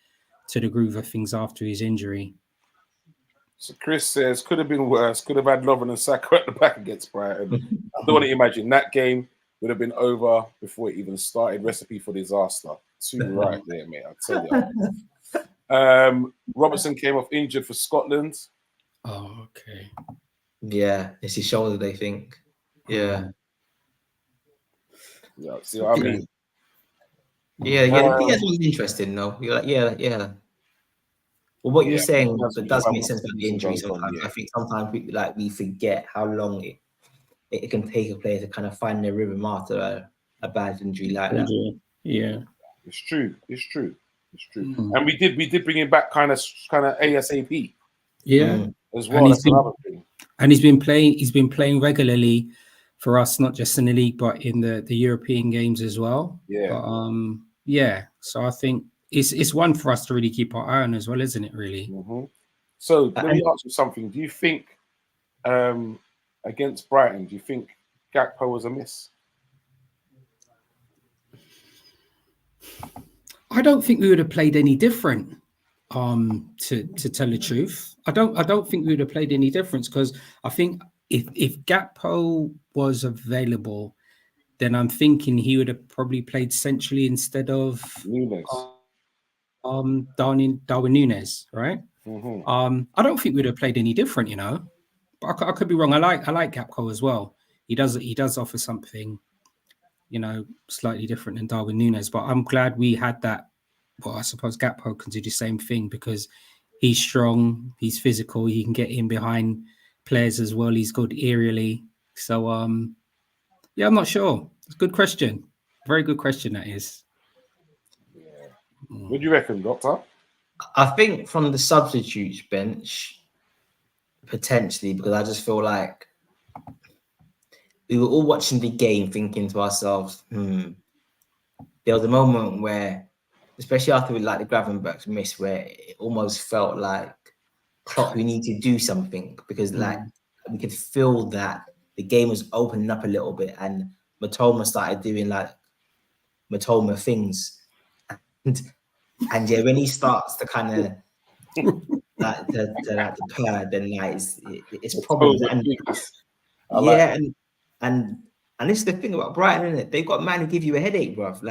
to the groove of things after his injury. So Chris says, could have been worse. Could have had Lovren and Saka at the back against Brighton. I don't want to imagine that game would have been over before it even started. Recipe for disaster. Too right there, mate. I'll tell you. Robertson came off injured for Scotland. Oh, okay. Yeah, it's his shoulder, they think. Yeah. Yeah, see what I mean? Yeah, the Diaz was interesting though. You're like, yeah. Well, what you're saying, it does make sense about the injury. Sometimes I think sometimes we forget how long it can take a player to kind of find their rhythm after a bad injury like that. Yeah, it's true. And we did bring him back kind of ASAP. Yeah, as well. That's another thing. And he's been playing regularly for us, not just in the league, but in the European games as well. Yeah. But, so I think it's one for us to really keep our eye on as well, isn't it? Really. So let me ask you something. Do you think against Brighton, do you think Gakpo was a miss? I don't think we would have played any different. To tell the truth, I don't think we would have played any difference, because I think if Gakpo was available, then I'm thinking he would have probably played centrally instead of Nunes. Darwin Nunes, right? I don't think we'd have played any different, but I could be wrong. I like Gakpo as well. He does offer something, slightly different than Darwin Nunes. But I'm glad we had that. Well, I suppose Gakpo can do the same thing because he's strong, he's physical, he can get in behind players as well. He's good aerially. So, I'm not sure. It's a good question. Very good question, that is. What do you reckon, Doctor? I think from the substitutes bench, potentially, because I just feel like we were all watching the game thinking to ourselves, there was a moment where, especially after the Gravenberch's miss, where it almost felt like, Klopp, we need to do something, because we could feel that the game was opening up a little bit, and Matoma started doing Matoma things, and when he starts to kind of to purr, then it's problems. And this is the thing about Brighton, isn't it? They've got man who give you a headache, bruv.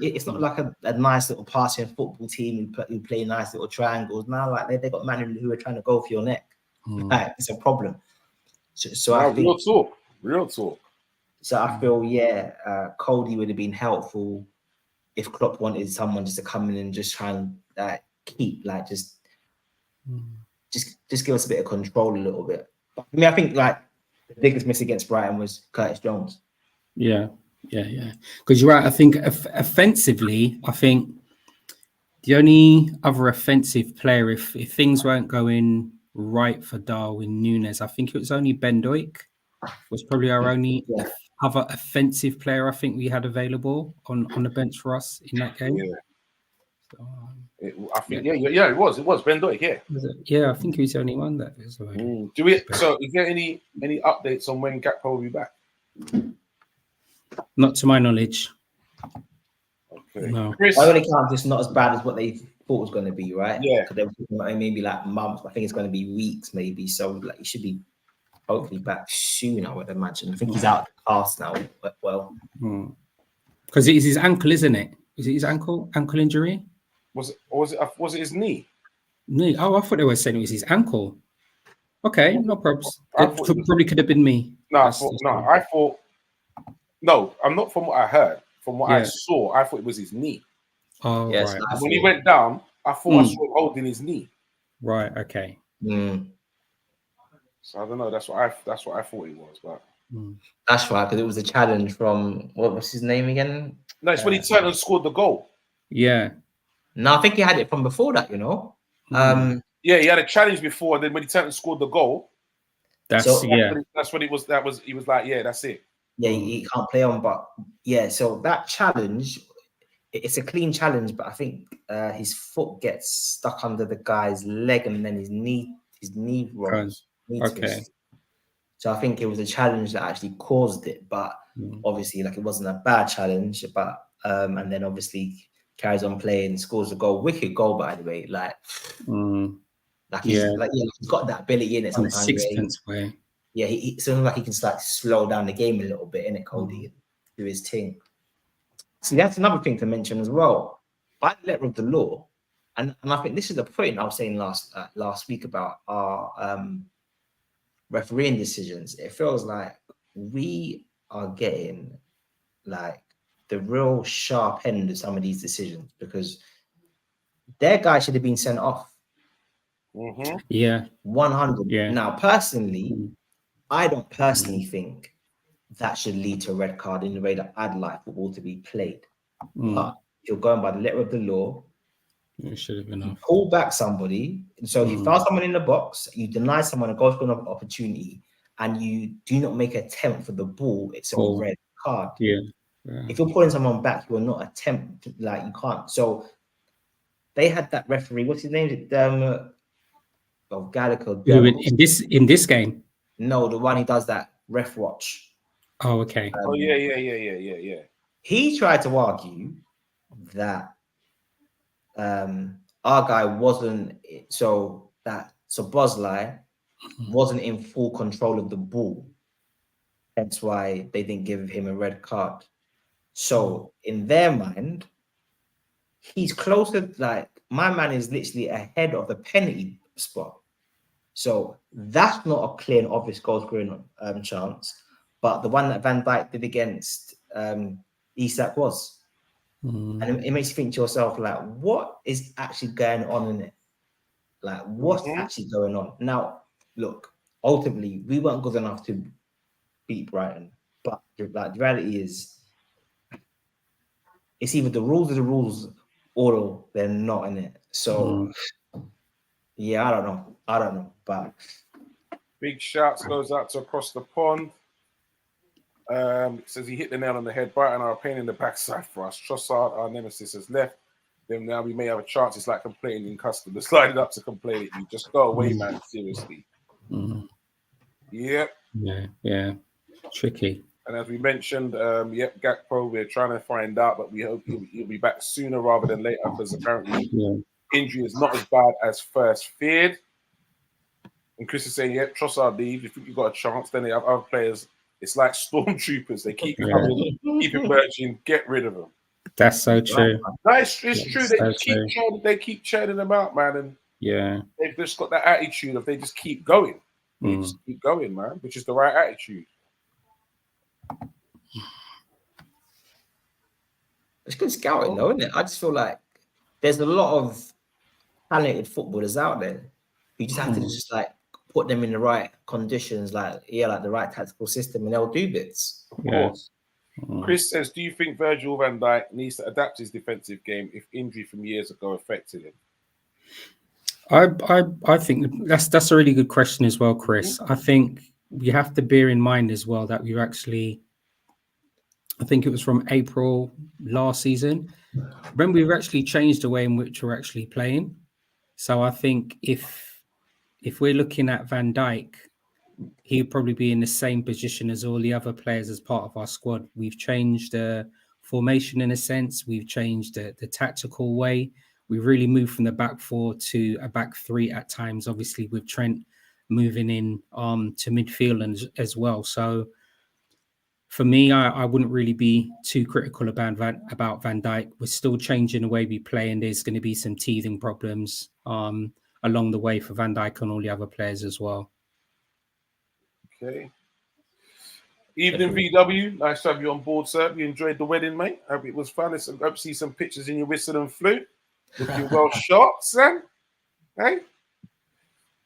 It's not like a nice little passing football team who play nice little triangles. Now, they got man who are trying to go for your neck. It's a problem. So I think real talk. So I feel Cody would have been helpful if Klopp wanted someone just to come in and just try and keep just give us a bit of control a little bit. But I think the biggest miss against Brighton was Curtis Jones. Yeah. Because you're right. I think offensively, I think the only other offensive player, if things weren't going right for Darwin Nunes, I think it was only Ben Doik was probably our only other offensive player I think we had available on the bench for us in that game. I think it was Ben Doik. I think he was the only one that was available. So is there any updates on when Gakpo will be back? Not to my knowledge. Okay. No. I only count it's not as bad as what they thought it was going to be, right? Yeah. Because they were talking about maybe months. I think it's going to be weeks, maybe. So he should be hopefully back soon, I would imagine. I think he's out of the cast now. But because it is his ankle, isn't it? Is it his ankle injury? Was it his knee? Knee. Oh, I thought they were saying it was his ankle. Okay, no problems. It probably could have been me. I thought. No, I'm not. From what I heard, from what I saw, I thought it was his knee. Oh, yes, right. When he went down, I thought I saw him holding his knee. Right. Okay. So I don't know. That's what I thought it was, but that's right, because it was a challenge from what was his name again? No, it's when he turned and scored the goal. Yeah. No, I think he had it from before that. He had a challenge before, and then when he turned and scored the goal, that's what it was. He was like, that's it. Yeah, he can't play on, but so that challenge, it's a clean challenge, but I think his foot gets stuck under the guy's leg, and then his knee rolls. Okay. So I think it was a challenge that actually caused it, but obviously, it wasn't a bad challenge, but and then obviously carries on playing, scores a goal, wicked goal, by the way. He's got that ability in it sometimes. Sixpence way. Yeah, it seems like he can slow down the game a little bit, innit, Cody, do his thing. So that's another thing to mention as well. By the letter of the law, And I think this is the point I was saying last week about our refereeing decisions. It feels like we are getting like the real sharp end of some of these decisions because their guy should have been sent off. Yeah. 100. Yeah. Now, personally, I don't personally think that should lead to a red card in the way that I'd like football to be played. But if you're going by the letter of the law, it should have been off. Pull back somebody. So you found someone in the box, you deny someone a goal scoring opportunity, and you do not make an attempt for the ball, it's a red card. Yeah. If you're pulling someone back, you will not attempt, like you can't. So they had that referee, what's his name? Gallagher. In this game? No, the one who does that ref watch. Oh, okay. Yeah. He tried to argue that our guy wasn't so Bosley wasn't in full control of the ball. That's why they didn't give him a red card. So in their mind, he's closer, like my man is literally ahead of the penalty spot. So that's not a clear and obvious goal scoring chance. But the one that Van Dijk did against Isak was. And it makes you think to yourself, like, what is actually going on in it? Like, what's actually going on? Now, look, ultimately, we weren't good enough to beat Brighton. But like, the reality is, it's either the rules are the rules or they're not in it. So, yeah, I don't know. But big shouts goes out to Across the Pond. Says he hit the nail on the head. Brighton are a pain in the backside for us. Trossard, our nemesis, has left. Then now we may have a chance. It's like complaining in customers. Slide it up to complain at you. Just go away, man. Seriously. Yep. Yeah. Tricky. And as we mentioned, Gakpo, we're trying to find out, but we hope he'll be back sooner rather than later because apparently injury is not as bad as first feared. And Chris is saying, Trossard leave. If you've got a chance, then they have other players. It's like stormtroopers. They keep coming, keep emerging, get rid of them. That's so true. It's true. They keep churning them out, man. And they've just got that attitude of they just keep going. They just keep going, man, which is the right attitude. It's good scouting, though, isn't it? I just feel like there's a lot of talented footballers out there. You just have to just like put them in the right conditions, like the right tactical system, and they'll do bits. Of course. Chris says, do you think Virgil van Dijk needs to adapt his defensive game if injury from years ago affected him? I think that's a really good question as well, Chris. I think you have to bear in mind as well that we've actually, I think it was from April last season, when we've actually changed the way in which we're actually playing. So I think if we're looking at Van Dijk, he'd probably be in the same position as all the other players as part of our squad. We've changed the formation in a sense. We've changed the tactical way. We've really moved from the back four to a back three at times, obviously with Trent moving in to midfield as well. So for me, I wouldn't really be too critical about Van Dijk. We're still changing the way we play, and there's going to be some teething problems along the way for Van Dijk and all the other players as well. Okay. Evening, VW. Nice to have you on board, sir. You enjoyed the wedding, mate. Hope it was fun. I hope to see some pictures in your whistle and flute. Looking well shot, son. Hey.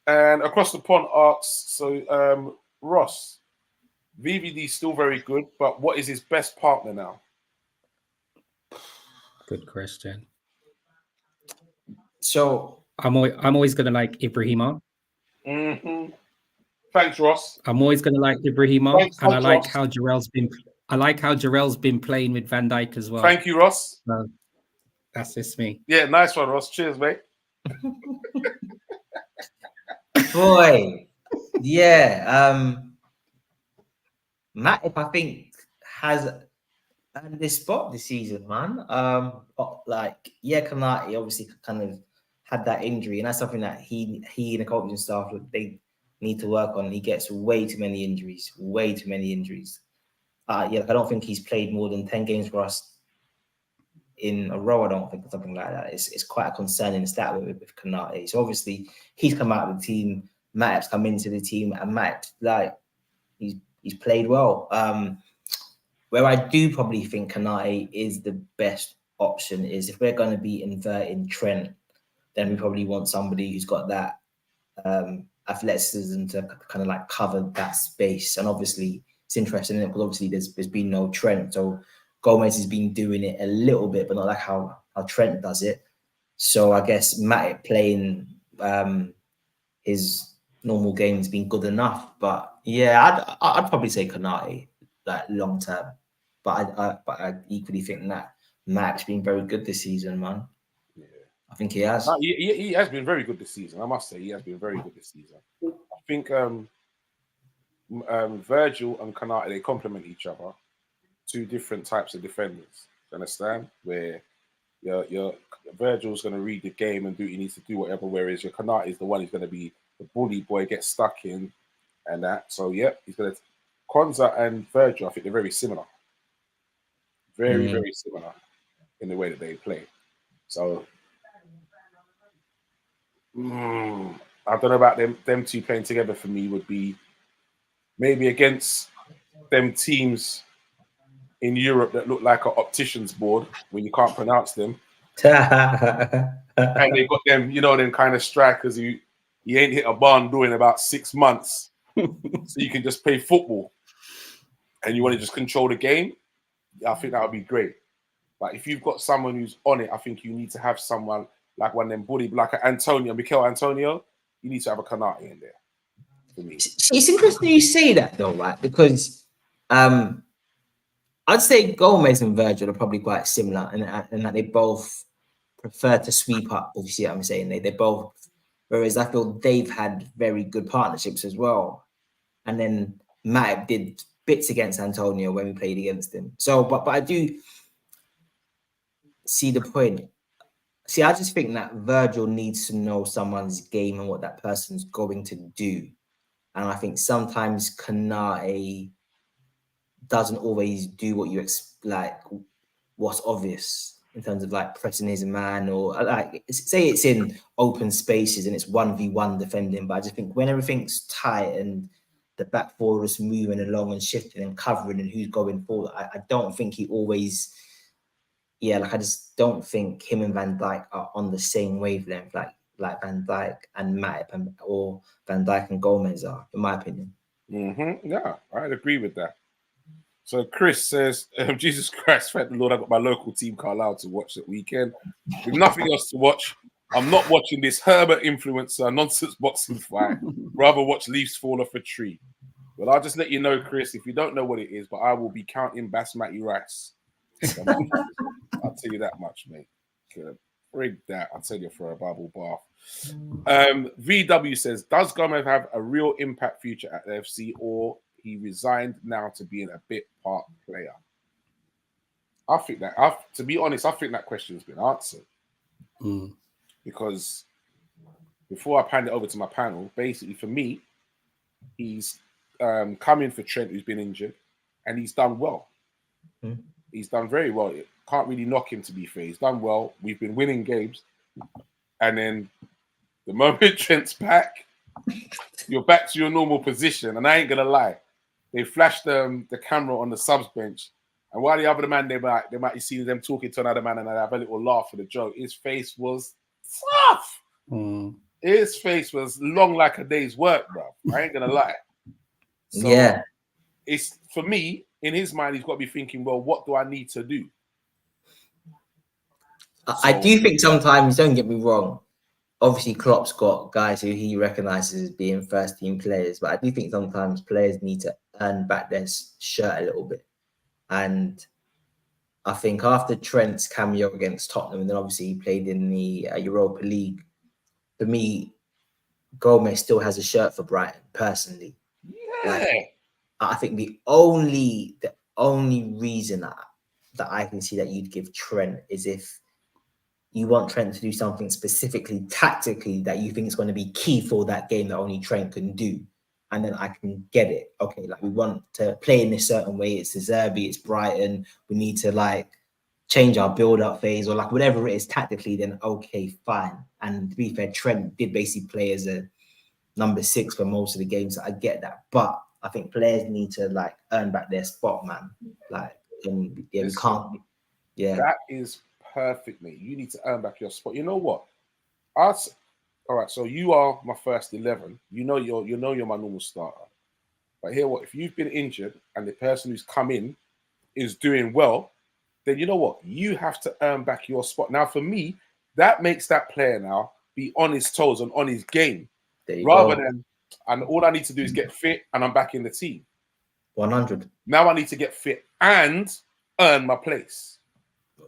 And Across the Pond asks, so Ross, VVD's still very good, but what is his best partner now? Good question. So I'm always gonna like Ibrahima. Thanks, Ross. I'm always gonna like Ibrahima, and I like Ross. how Jarrell's been playing with Van Dijk as well. Thank you, Ross. That's just me. Yeah, nice one, Ross. Cheers, mate. Boy, yeah. Matt, if I think has earned this spot this season, man. Konate obviously kind of had that injury, and that's something that he and the coaching staff they need to work on. He gets way too many injuries. I don't think he's played more than 10 games for us in a row, I don't think, something like that. It's quite a concerning stat with Konate. So obviously he's come out of the team, Matip's come into the team, and Matip, like, he's played well. Where I do probably think Konate is the best option is if we're going to be inverting Trent, then we probably want somebody who's got that athleticism to kind of like cover that space. And obviously it's interesting, isn't it? Because obviously there's been no Trent, so Gomez has been doing it a little bit, but not like how Trent does it. So I guess Matip playing his normal game has been good enough. But yeah, I'd probably say Konate, like, long term. But I equally think that Matip's been very good this season, man. Yeah. I think he has. No, he has been very good this season. I must say, he has been very good this season. I think Virgil and Konate, they complement each other. Two different types of defenders. You understand? Where your Virgil's going to read the game and do what he needs to do, whatever. Whereas your Konate is the one who's going to be the bully boy, get stuck in, and that. So yeah, he's going to. Konza and Virgil, I think they're very similar. Very, very similar in the way that they play. So I don't know about them two playing together. For me, would be maybe against them teams in Europe that look like an optician's board when you can't pronounce them. And they got them, them kind of strikers who you ain't hit a barn door in about 6 months. So you can just play football and you want to just control the game. I think that would be great. But if you've got someone who's on it, I think you need to have someone like one of them bully, like Mikel Antonio. You need to have a Konate in there for me. It's interesting you say that though, right? Because I'd say Gomez and Virgil are probably quite similar, and that they both prefer to sweep up. If you see what I'm saying, they both. Whereas I feel they've had very good partnerships as well, and then Matip did bits against Antonio when we played against him. So, but I do see the point. See, I just think that Virgil needs to know someone's game and what that person's going to do. And I think sometimes Konate doesn't always do what you like, what's obvious in terms of like pressing his man, or like say it's in open spaces and it's 1v1 defending. But I just think when everything's tight and the back four is moving along and shifting and covering and who's going forward, I don't think he always. Yeah, like I just don't think him and Van Dijk are on the same wavelength, like Van Dijk and Matip, or Van Dijk and Gomez are, in my opinion. Yeah, I'd agree with that. So Chris says, Jesus Christ, thank the Lord, I got my local team Carlisle to watch that weekend. With nothing else to watch, I'm not watching this Herbert influencer nonsense boxing fight. Rather watch leaves fall off a tree. Well, I'll just let you know, Chris, if you don't know what it is, but I will be counting Basmati rice. I'll tell you that much, mate. Bring that. I'll tell you for a bubble bath. VW says, does Gomez have a real impact future at the LFC, or he resigned now to being a bit part player? I think that, to be honest, I think that question's been answered. Because before I pan it over to my panel, basically for me, he's come in for Trent, who's been injured, and he's done well. He's done very well. Can't really knock him, to be fair. He's done well. We've been winning games. And then the moment Trent's back, you're back to your normal position. And I ain't going to lie. They flashed the camera on the subs bench. And while the other man, they might be seeing them talking to another man and they have a little laugh for the joke. His face was tough. His face was long like a day's work, bro. I ain't going to lie. So yeah. It's, for me, in his mind, he's got to be thinking, well, what do I need to do? I do think sometimes, don't get me wrong, obviously Klopp's got guys who he recognises as being first team players, but I do think sometimes players need to earn back their shirt a little bit. And I think after Trent's cameo against Tottenham, and then obviously he played in the Europa League, for me, Gomez still has a shirt for Brighton, personally. Yeah. Like, I think the only reason that I can see that you'd give Trent is if you want Trent to do something specifically tactically that you think is going to be key for that game that only Trent can do. And then I can get it. Okay, like we want to play in this certain way. It's the Zerbi, it's Brighton. We need to like change our build-up phase or like whatever it is tactically, then okay, fine. And to be fair, Trent did basically play as a number 6 for most of the games. So I get that, but I think players need to like earn back their spot, man. Like, we can't. Yeah, that is perfect, mate. You need to earn back your spot. You know what? All right. So you are my first 11. You know you're my normal starter. But here, what if you've been injured and the person who's come in is doing well? Then you know what? You have to earn back your spot. Now, for me, that makes that player now be on his toes and on his game, rather than, and all I need to do is get fit and I'm back in the team. 100. Now I need to get fit and earn my place.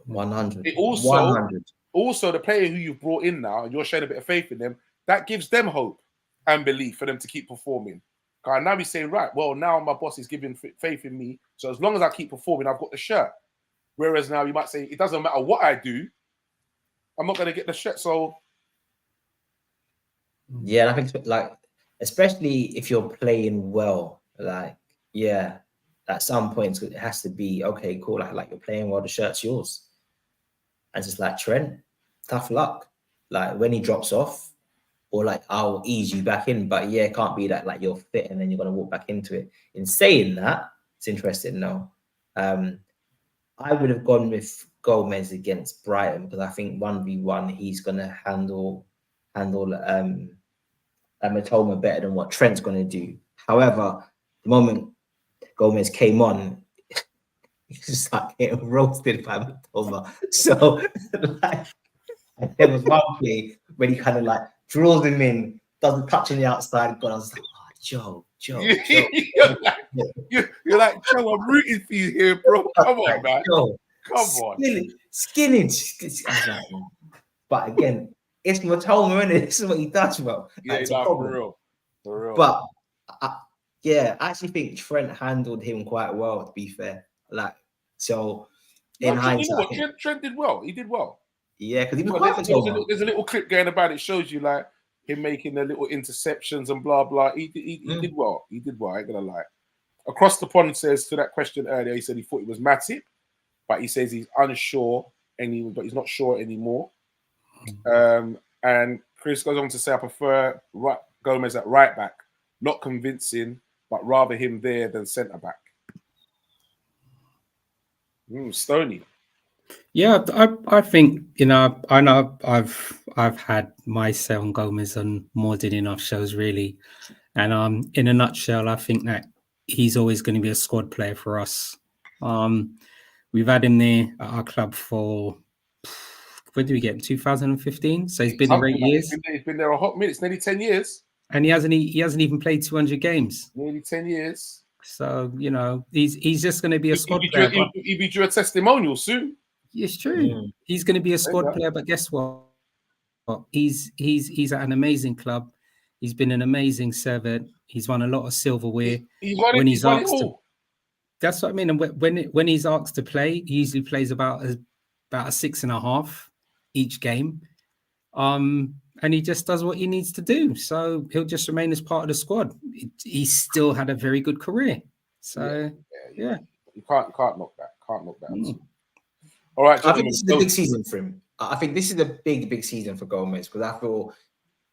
100. It also the player who you've brought in now, and you're showing a bit of faith in them, that gives them hope and belief for them to keep performing. Now he's saying, right, well, now my boss is giving faith in me. So as long as I keep performing, I've got the shirt. Whereas now you might say, it doesn't matter what I do, I'm not going to get the shirt. So yeah, I think like, especially if you're playing well, like, yeah, at some points it has to be okay, cool. Like you're playing well, the shirt's yours. And just like Trent, tough luck. Like when he drops off, or like I'll ease you back in. But yeah, it can't be that like you're fit and then you're gonna walk back into it. In saying that, it's interesting. No, I would have gone with Gomez against Brighton because I think 1v1 he's gonna handle Matoma better than what Trent's gonna do. However, the moment Gomez came on, he's just like getting roasted by Matoma. So like, there was one play when he kind of like drills him in, does the touch on the outside. God, I was like, oh, Joe. you're like, Joe, I'm rooting for you here, bro. Come on, man. Joe, come on. Skinnage. Like, but again, it's Matoma, isn't it? This is what he does, bro. Yeah, like, for real. But I actually think Trent handled him quite well, to be fair. Like, so in hindsight, you know what? Trent did well. He did well. Yeah, because he was there's a little clip going about it. Shows you like him making the little interceptions and blah blah. He did well. He did well. I ain't gonna lie. Across the pond says to that question earlier. He said he thought it was Matip, but he says he's unsure but he's not sure anymore. And Chris goes on to say, I prefer Gomez at right back, not convincing, but rather him there than centre back. Stoney. Yeah, I think, you know, I know I've had my say on Gomez on more than enough shows, really. And in a nutshell, I think that he's always going to be a squad player for us. We've had him there at our club for, when did we get him? 2015. So he's been there 8 years. He's been there a hot minute. It's nearly 10 years. And he hasn't even played 200 games. Nearly 10 years. So, you know, he's just going to be a squad player. He'll be due a testimonial soon. It's true. He's going to be a squad player, but guess what? He's at an amazing club. He's been an amazing servant. He's won a lot of silverware. He's won it all. That's what I mean. And when he's asked to play, he usually plays about a 6.5 each game. And he just does what he needs to do. So he'll just remain as part of the squad. He's still had a very good career. So yeah. You can't knock that. All right, I think this is a big season for him. I think this is a big season for Gomez because I feel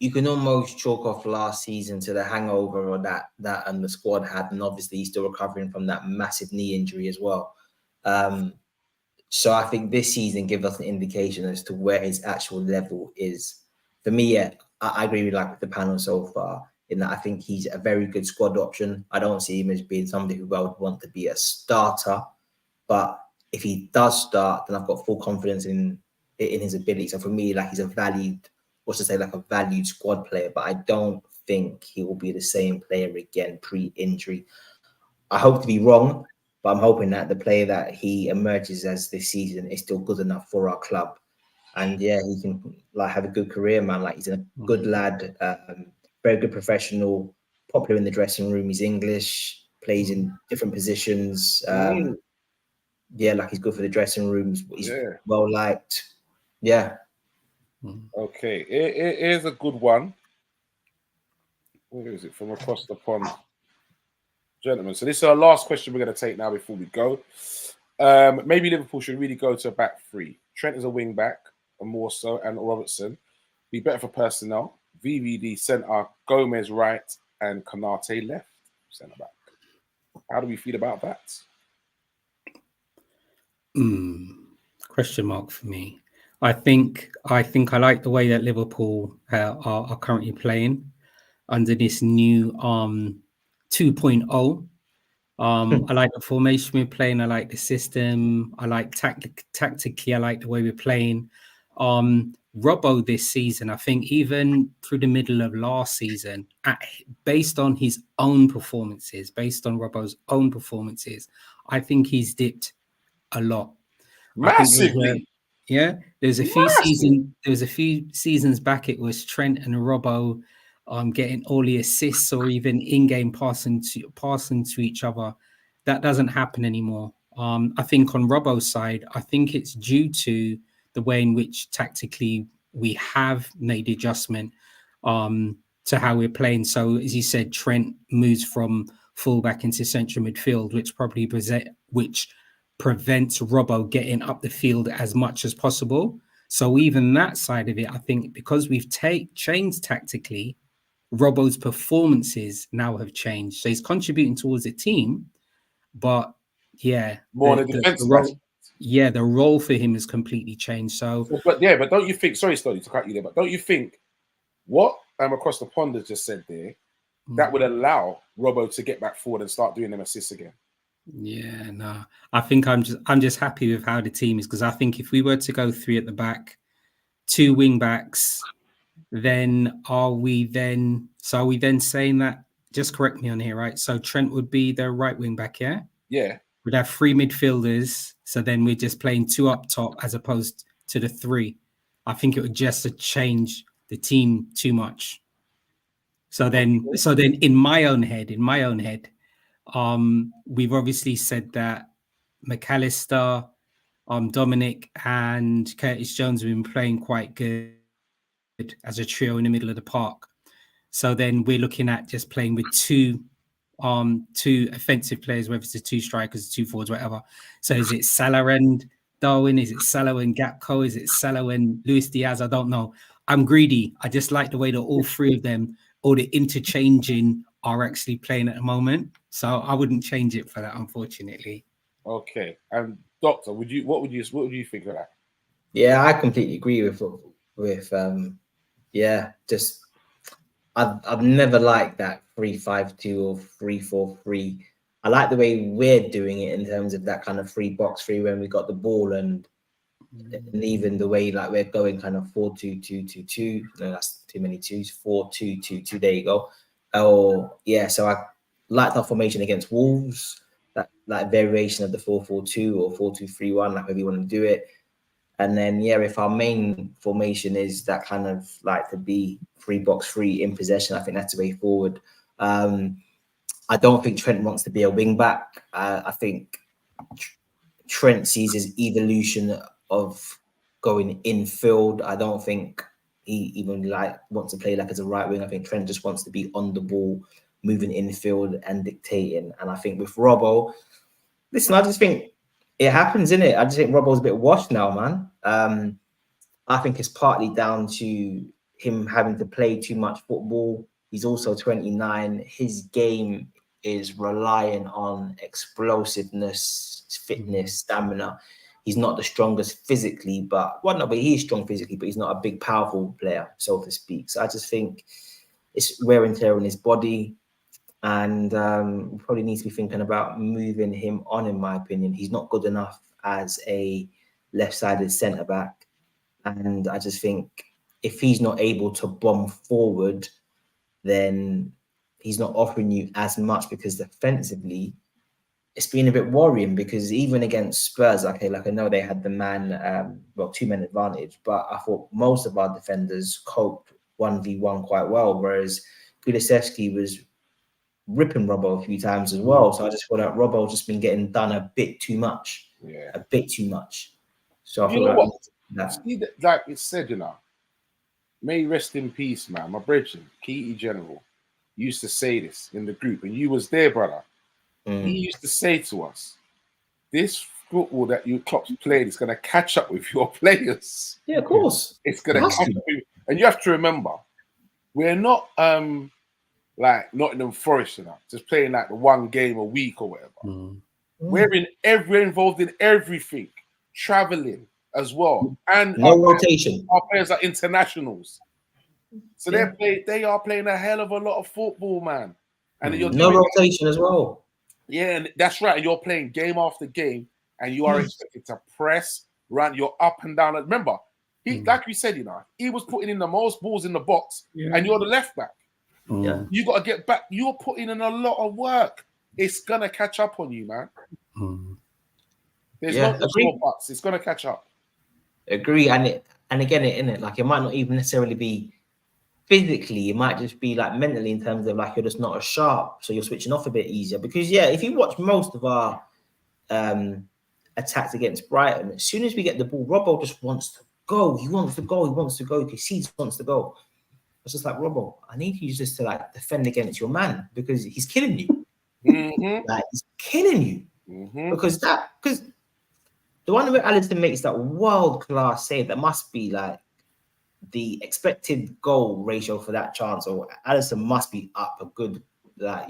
you can almost chalk off last season to the hangover or that and the squad had, and obviously he's still recovering from that massive knee injury as well. So I think this season gives us an indication as to where his actual level is. For me, I agree with the panel so far in that I think he's a very good squad option. I don't see him as being somebody who I would want to be a starter, but if he does start, then I've got full confidence in his ability. So for me, he's a valued squad player, but I don't think he will be the same player again pre-injury. I hope to be wrong, but I'm hoping that the player that he emerges as this season is still good enough for our club. And yeah, he can have a good career, man. He's a good lad, very good professional, popular in the dressing room. He's English, plays in different positions. He's good for the dressing rooms. He's well liked. Yeah. Okay, here's a good one. Where is it? From across the pond, gentlemen. So this is our last question we're going to take now before we go. Maybe Liverpool should really go to a back three. Trent is a wing back, and more so, and Robertson. Be better for personnel. VVD centre, Gomez right, and Konate left centre back. How do we feel about that? Question mark for me. I think I like the way that Liverpool are currently playing under this new 2.0. I like the formation we're playing. I like the system. I like tactically. I like the way we're playing. Robbo this season, I think even through the middle of last season, based on his own performances, based on Robbo's own performances, I think he's dipped a lot. Massively. There's a few seasons back. It was Trent and Robbo getting all the assists or even in-game passing to each other. That doesn't happen anymore. I think on Robbo's side, I think it's due to the way in which tactically we have made the adjustment to how we're playing. So as you said, Trent moves from fullback into central midfield, which prevents Robbo getting up the field as much as possible. So even that side of it, I think because we've changed tactically, Robbo's performances now have changed. So he's contributing towards the team, but more on the defensive aspect. The role for him has completely changed. But don't you think? Sorry, Stolly, to cut you there. But don't you think what across the pond has just said there that would allow Robbo to get back forward and start doing them assists again? Yeah, no. I think I'm just happy with how the team is, because I think if we were to go 3 at the back, 2 wing backs, then are we then saying that? Just correct me on here, right? So Trent would be the right wing back, yeah? Yeah. We'd have 3 midfielders, so then we're just playing 2 up top as opposed to the 3. I think it would just change the team too much. So then in my own head, we've obviously said that McAllister, Dominic, and Curtis Jones have been playing quite good as a trio in the middle of the park. So then we're looking at just playing with 2 offensive players, whether it's the 2 strikers, 2 forwards, whatever. So is it Salah and Darwin? Is it Salah and Gakpo? Is it Salah and Luis Diaz? I don't know. I'm greedy. I just like the way that all 3 of them, all the interchanging, are actually playing at the moment. So I wouldn't change it for that, unfortunately. Okay. And Doctor, what would you think of that? Yeah, I completely agree with just I've never liked that 3-5-2 or 3-4-3. I like the way we're doing it in terms of that kind of 3-box-3 when we got the ball, and even the way like we're going kind of 4-2-2-2-2. No, that's too many twos. 4-2-2-2. There you go. So I like that formation against Wolves. That variation of the 4-4-2 or 4-2-3-1, like whether you want to do it. And then, if our main formation is that kind of like to be 3-box-3 in possession, I think that's the way forward. I don't think Trent wants to be a wing back. I think Trent sees his evolution of going infield. I don't think he even wants to play as a right wing. I think Trent just wants to be on the ball, moving infield and dictating. And I think with Robbo, listen, I just think it happens, innit? I just think Robbo's a bit washed now, man. I think it's partly down to him having to play too much football. He's also 29. His game is relying on explosiveness, fitness, stamina. He's not the strongest physically, but he's strong physically, but he's not a big, powerful player, so to speak. So I just think it's wear and tear on his body. And we probably need to be thinking about moving him on, in my opinion. He's not good enough as a left-sided centre-back. And I just think if he's not able to bomb forward, then he's not offering you as much, because defensively, it's been a bit worrying, because even against Spurs, I know they had the 2-man advantage, but I thought most of our defenders coped 1v1 quite well, whereas Kulusevski was ripping Robbo a few times as well. So I just feel like Robbo's just been getting done a bit too much. Yeah. A bit too much. So I you feel know like what? Like it said, may rest in peace, man. My brethren, Keity General, used to say this in the group, and you was there, brother. He used to say to us, this football that you Klopp's played is going to catch up with your players. Yeah, of course. It's going to catch up with, and you have to remember, we're not like Nottingham Forest enough, just playing like the one game a week or whatever. We're involved in everything, traveling as well, and no rotation. Our players are internationals, so they are playing a hell of a lot of football, man. And you're no rotation as well. Yeah, and that's right. And you're playing game after game, and you are expected to press, run. You're up and down. Remember, like we said, he was putting in the most balls in the box, and you're the left back. Yeah, you got to get back. You're putting in a lot of work. It's gonna catch up on you, man. There's no small buts. It's gonna catch up. Agree, and again, it like it might not even necessarily be physically. It might just be like mentally, in terms of like you're just not as sharp, so you're switching off a bit easier. Because if you watch most of our attacks against Brighton, as soon as we get the ball, Robbo just wants to go. He wants to go. He wants to go because he wants to go. It's just like, Robbo, I need you just to like defend against your man because he's killing you. Like he's killing you because the one where Alisson makes that world-class save, that must be like the expected goal ratio for that chance, or Alisson must be up a good, like,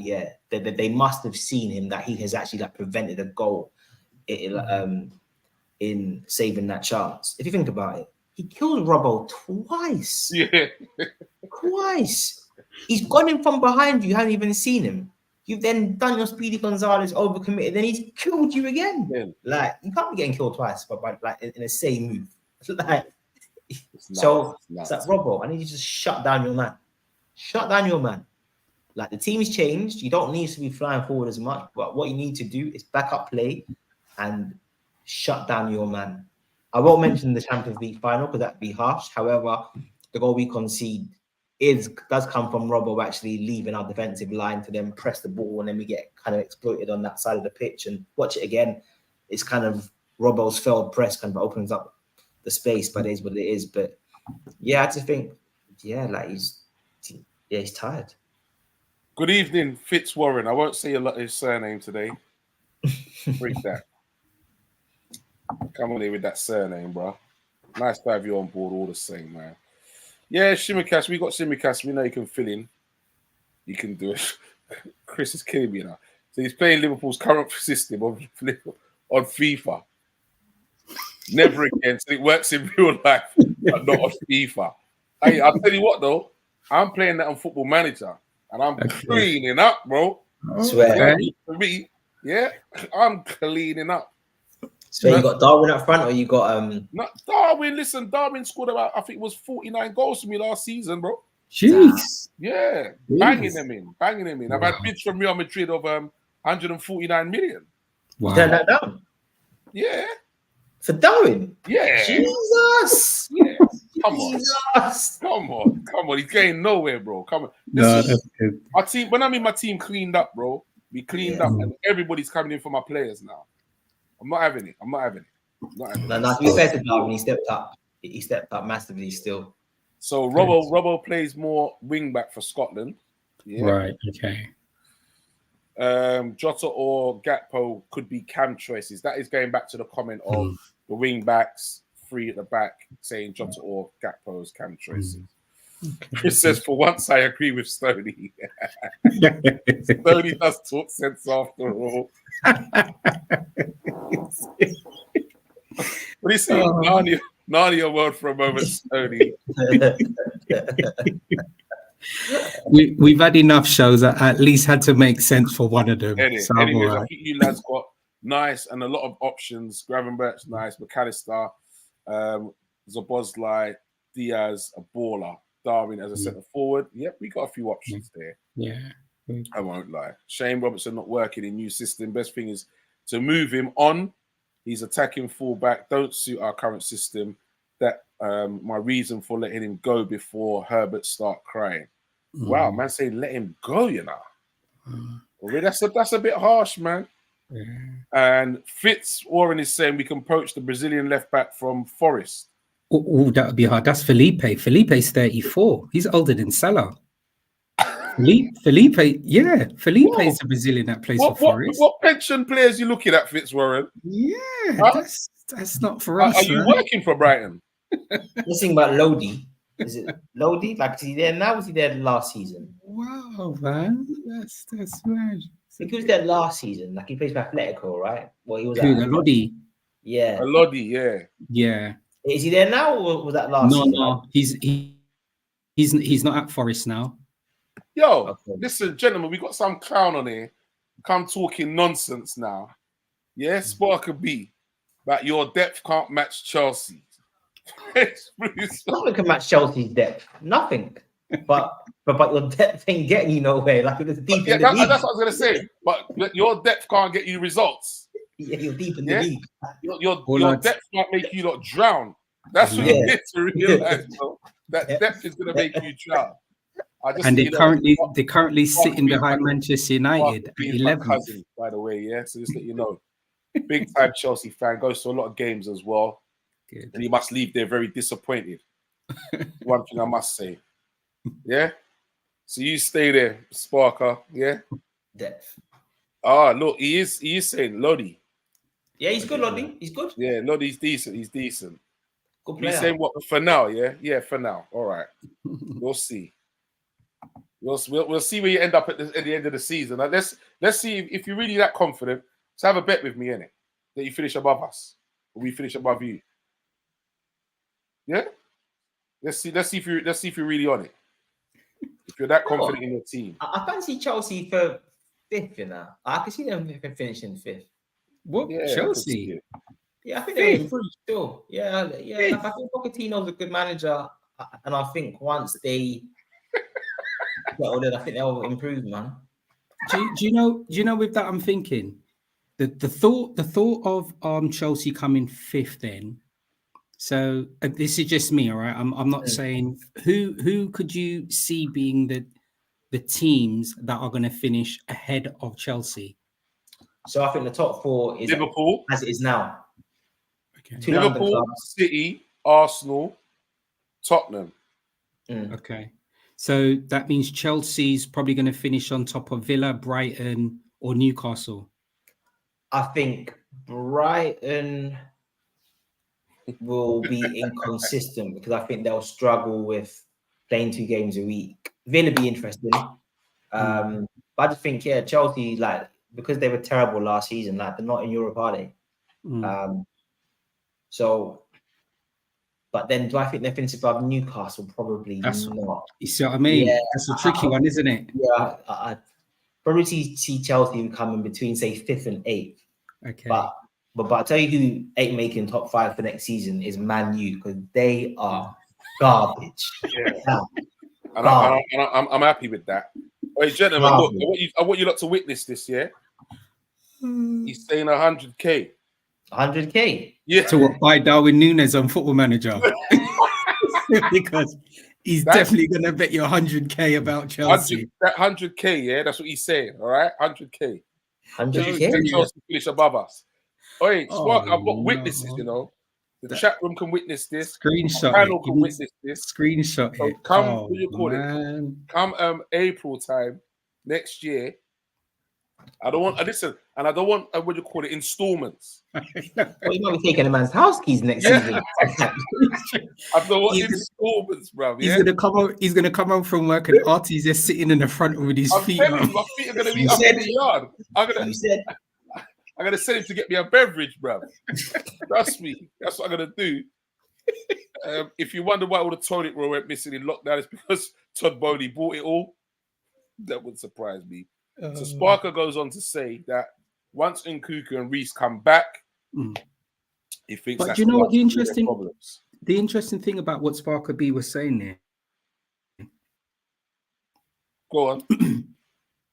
they must have seen him that he has actually like prevented a goal in saving that chance. If you think about it, he killed Robbo twice. Yeah. Twice. He's gone in from behind you, haven't even seen him. You've then done your Speedy Gonzalez, overcommitted, then he's killed you again. Yeah. Like, you can't be getting killed twice, but like in the same move. Like, it's like, Robbo, I need you to just shut down your man. Shut down your man. Like, the team's changed. You don't need to be flying forward as much, but what you need to do is back up play and shut down your man. I won't mention the Champions League final because that'd be harsh. However, the goal we concede does come from Robbo actually leaving our defensive line to then press the ball, and then we get kind of exploited on that side of the pitch. And watch it again, it's kind of Robbo's failed press kind of opens up the space, but it is what it is. But I just think, like he's tired. Good evening, Fitzwarren. I won't say his surname today. Freak that. Come on here with that surname, bro. Nice to have you on board all the same, man. Yeah, Shimmercast. We got Shimmercast. We know you can fill in. You can do it. Chris is killing me now. So he's playing Liverpool's current system on FIFA. Never again. So it works in real life, but not on FIFA. Hey, I'll tell you what, though. I'm playing that on Football Manager, and I'm cleaning up, bro. Swear. For me, I'm cleaning up. So you got Darwin up front, or you got Not Darwin. Listen, Darwin scored about, I think it was 49 goals for me last season, bro. Jeez. Yeah, banging them in. I've had bids from Real Madrid of 149 million. Wow. Turn that down. Yeah. For Darwin. Yeah. Jesus. Yeah. Come on. He's getting nowhere, bro. Come on. Our team. When I mean my team cleaned up, bro. We cleaned up, and everybody's coming in for my players now. I'm not having it. No, to be fair to Darwin, he stepped up. He stepped up massively still. So Robbo plays more wing back for Scotland. Yeah. Right. Okay. Jota or Gakpo could be cam choices. That is going back to the comment of the wing backs, 3 at the back, saying Jota or Gakpo as cam choices. Chris says, for once, I agree with Stoney. Stoney does talk sense after all. What do you say? Narnia world for a moment, Stoney. We've had enough shows that at least had to make sense for one of them. Anyways, I think you lads got nice and a lot of options. Gravenberch's nice, McAllister, Zabozlai, Diaz, a baller. Darwin as a centre forward. Yep, we got a few options there. Yeah. I won't lie. Shane Robertson not working in new system. Best thing is to move him on. He's attacking fullback. Don't suit our current system. That my reason for letting him go before Herbert start crying. Wow, man, saying let him go, you know. Well, that's a bit harsh, man. Yeah. And Fitzwarren is saying we can poach the Brazilian left back from Forest. Oh, that would be hard. That's Felipe. Felipe's 34. He's older than Salah. Felipe, yeah, Felipe's a Brazilian that plays for Forest. What pension players you looking at, Fitzwarren? Yeah, Huh? that's not for us. Are you working for Brighton? Let's think about Lodi. Is it Lodi? Like, is he there now? Was he there last season? Wow, man, that's mad. I think he was there last season. Like, he plays for Atletico, right? Well, he was Who, at Lodi? Yeah. Lodi, yeah. Yeah. Is he there now, or was that last season? No, he's not at Forest now. Yo, Okay. listen, gentlemen, we got some clown on here. Come talking nonsense now. Yeah, Sparker B. But your depth can't match Chelsea. Nothing can match Chelsea's depth. Nothing. But your depth ain't getting you nowhere. Like, it was deep in the league. That's what I was gonna say. But your depth can't get you results. Yeah, you're deep in the league. Your depth can't make you not drown. That's what you need to realize. Bro. That depth is gonna make you drown. And they're currently sitting behind Manchester United at 11th. Cousin, by the way, yeah. So just let you know, big time Chelsea fan, goes to a lot of games as well. Good. And he must leave there very disappointed. One thing I must say, yeah. So you stay there, Sparker, yeah. Depth. Look, he is saying Lodi. Yeah, he's good, Lodi. He's good. Yeah, Lodi's decent. He's decent. Good player. He's saying what for now, yeah, yeah, for now. All right, we'll see. We'll see where you end up at the end of the season. Like, let's see if you're really that confident. So have a bet with me, innit? That you finish above us, or we finish above you. Yeah. Let's see if you're really on it. If you're that confident in your team, I fancy Chelsea for 5th. You know, I can see them finishing 5th. What, Chelsea? Yeah, I think they improve still. Yeah. Like, I think Pochettino's a good manager, and I think once they I think they'll improve, man. Do you know? With that, I'm thinking the thought of Chelsea coming 5th. Then, so this is just me, all right. I'm not saying who could you see being the teams that are going to finish ahead of Chelsea. So I think the top 4 is Liverpool as it is now. Okay. Liverpool, City, Arsenal, Tottenham. Okay. So that means Chelsea's probably going to finish on top of Villa, Brighton, or Newcastle. I think Brighton will be inconsistent because I think they'll struggle with playing 2 games a week. Villa be interesting. But I just think, Chelsea, like, because they were terrible last season, like, they're not in Europe, are they? But then do I think they're finishing above Newcastle? Probably not. You see what I mean? Yeah, that's a tricky one, isn't it? Yeah, I probably see Chelsea coming between, say, 5th and 8th. Okay. But I tell you who ain't making top 5 for next season is Man U, because they are garbage. Yeah. And I'm happy with that. Hey, gentlemen, look, I want you lot to witness this, yeah? He's saying 100K. 100K? Yeah. To what, buy Darwin Núñez on Football Manager? Because he's definitely going to bet you 100K about Chelsea. That 100K, yeah? That's what he's saying, all right? 100K. 100K? Chelsea finish above us. Hey, Spark, I've got witnesses, you know. The chat room can witness this. Screenshot panel can witness this. Screenshot so it. Come, what do you call it? Come April time next year. I don't want what do you call it, installments. Well, you might be taking a man's house keys next season. I don't want installments, bro. He's gonna come home from work and Artie's just sitting in the front with his feet. My feet are gonna be up in the yard. I'm gonna send him to get me a beverage, bro. Trust me, that's what I'm gonna do. If you wonder why all the toilet roll went missing in lockdown, it's because Todd Bowley bought it all. That wouldn't surprise me. So Sparker goes on to say that once Nkunku and Reece come back, he thinks. But do you know what the interesting thing about what Sparker B was saying there? Go on.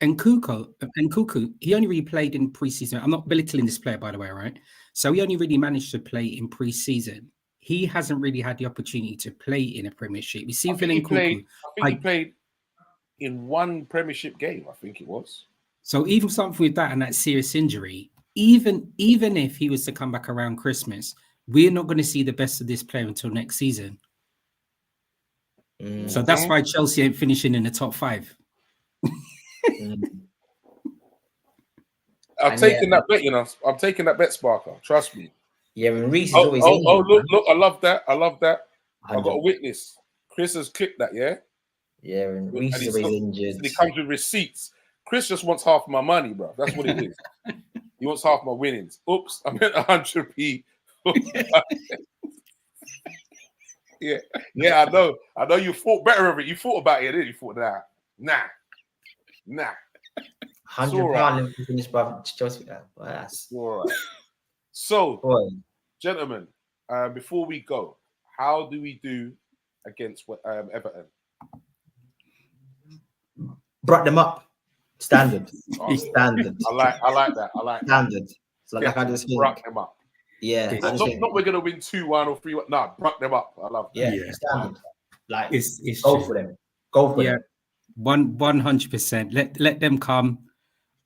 Nkunku, he only really played in pre-season. I'm not belittling this player, by the way, right? So he only really managed to play in pre-season. He hasn't really had the opportunity to play in a Premiership. You see, I think he played in one Premiership game, I think it was. So even something with that and that serious injury, even if he was to come back around Christmas, we're not going to see the best of this player until next season. So that's why Chelsea ain't finishing in the top 5. I'm taking that bet, you know. I'm taking that bet, Sparker. Trust me. Yeah, and Reece is always in. Look, I love that. I got a witness. Chris has clicked that, yeah? Yeah, and Reece is always injured. He comes with receipts. Chris just wants half my money, bro. That's what it is. He wants half my winnings. Oops, I meant 100p. Yeah, I know you thought better of it. You thought about it, didn't you? You thought, nah. £100 in finish, brother. Chelsea. That's all right. So, gentlemen, before we go, how do we do against Everton? Brought them up. Standard. Standard. I like that. Standard. So like I just brought them up. Yeah. Not we're gonna win 2-1 or 3-1. No, brought them up. I love that. Yeah. Standard. Like it's go for them. Go for them. 100%. Let them come.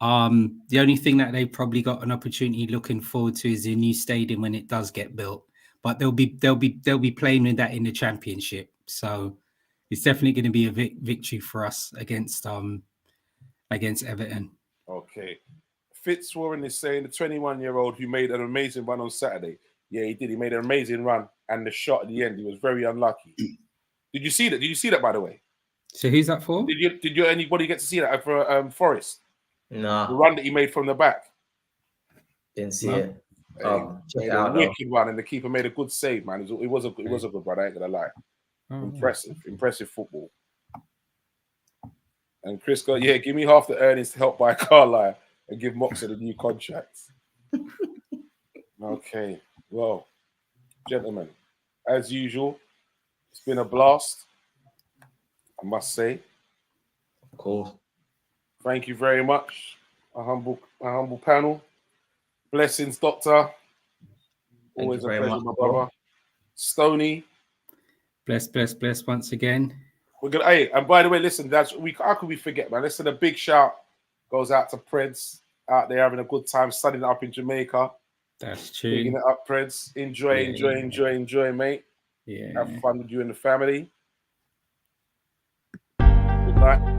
The only thing that they've probably got an opportunity looking forward to is the new stadium when it does get built. But they'll be playing with that in the Championship. So it's definitely going to be a victory for us against Everton. Okay. Fitzwarren is saying the 21-year-old who made an amazing run on Saturday. Yeah, he did. He made an amazing run, and the shot at the end, he was very unlucky. Did you see that? Did you see that, by the way? So who's that for? Did you anybody get to see that for Forest? No. The run that he made from the back. Didn't see it. Check it out. Wicked run, and the keeper made a good save, man. It was a good run. I ain't gonna lie. Impressive football. And Chris got, give me half the earnings to help buy Carlisle and give Moxon a new contract. Okay, well, gentlemen, as usual, it's been a blast, I must say. Of course. Thank you very much, a humble panel. Blessings, Doctor. Always a pleasure, my brother. Stoney. Bless once again. We're gonna. Hey, and by the way, listen, how could we forget, man? Listen, a big shout goes out to Preds out there having a good time, studying up in Jamaica. That's true. Picking it up, Preds. Enjoy, mate. Yeah. Have fun with you and the family. Good night.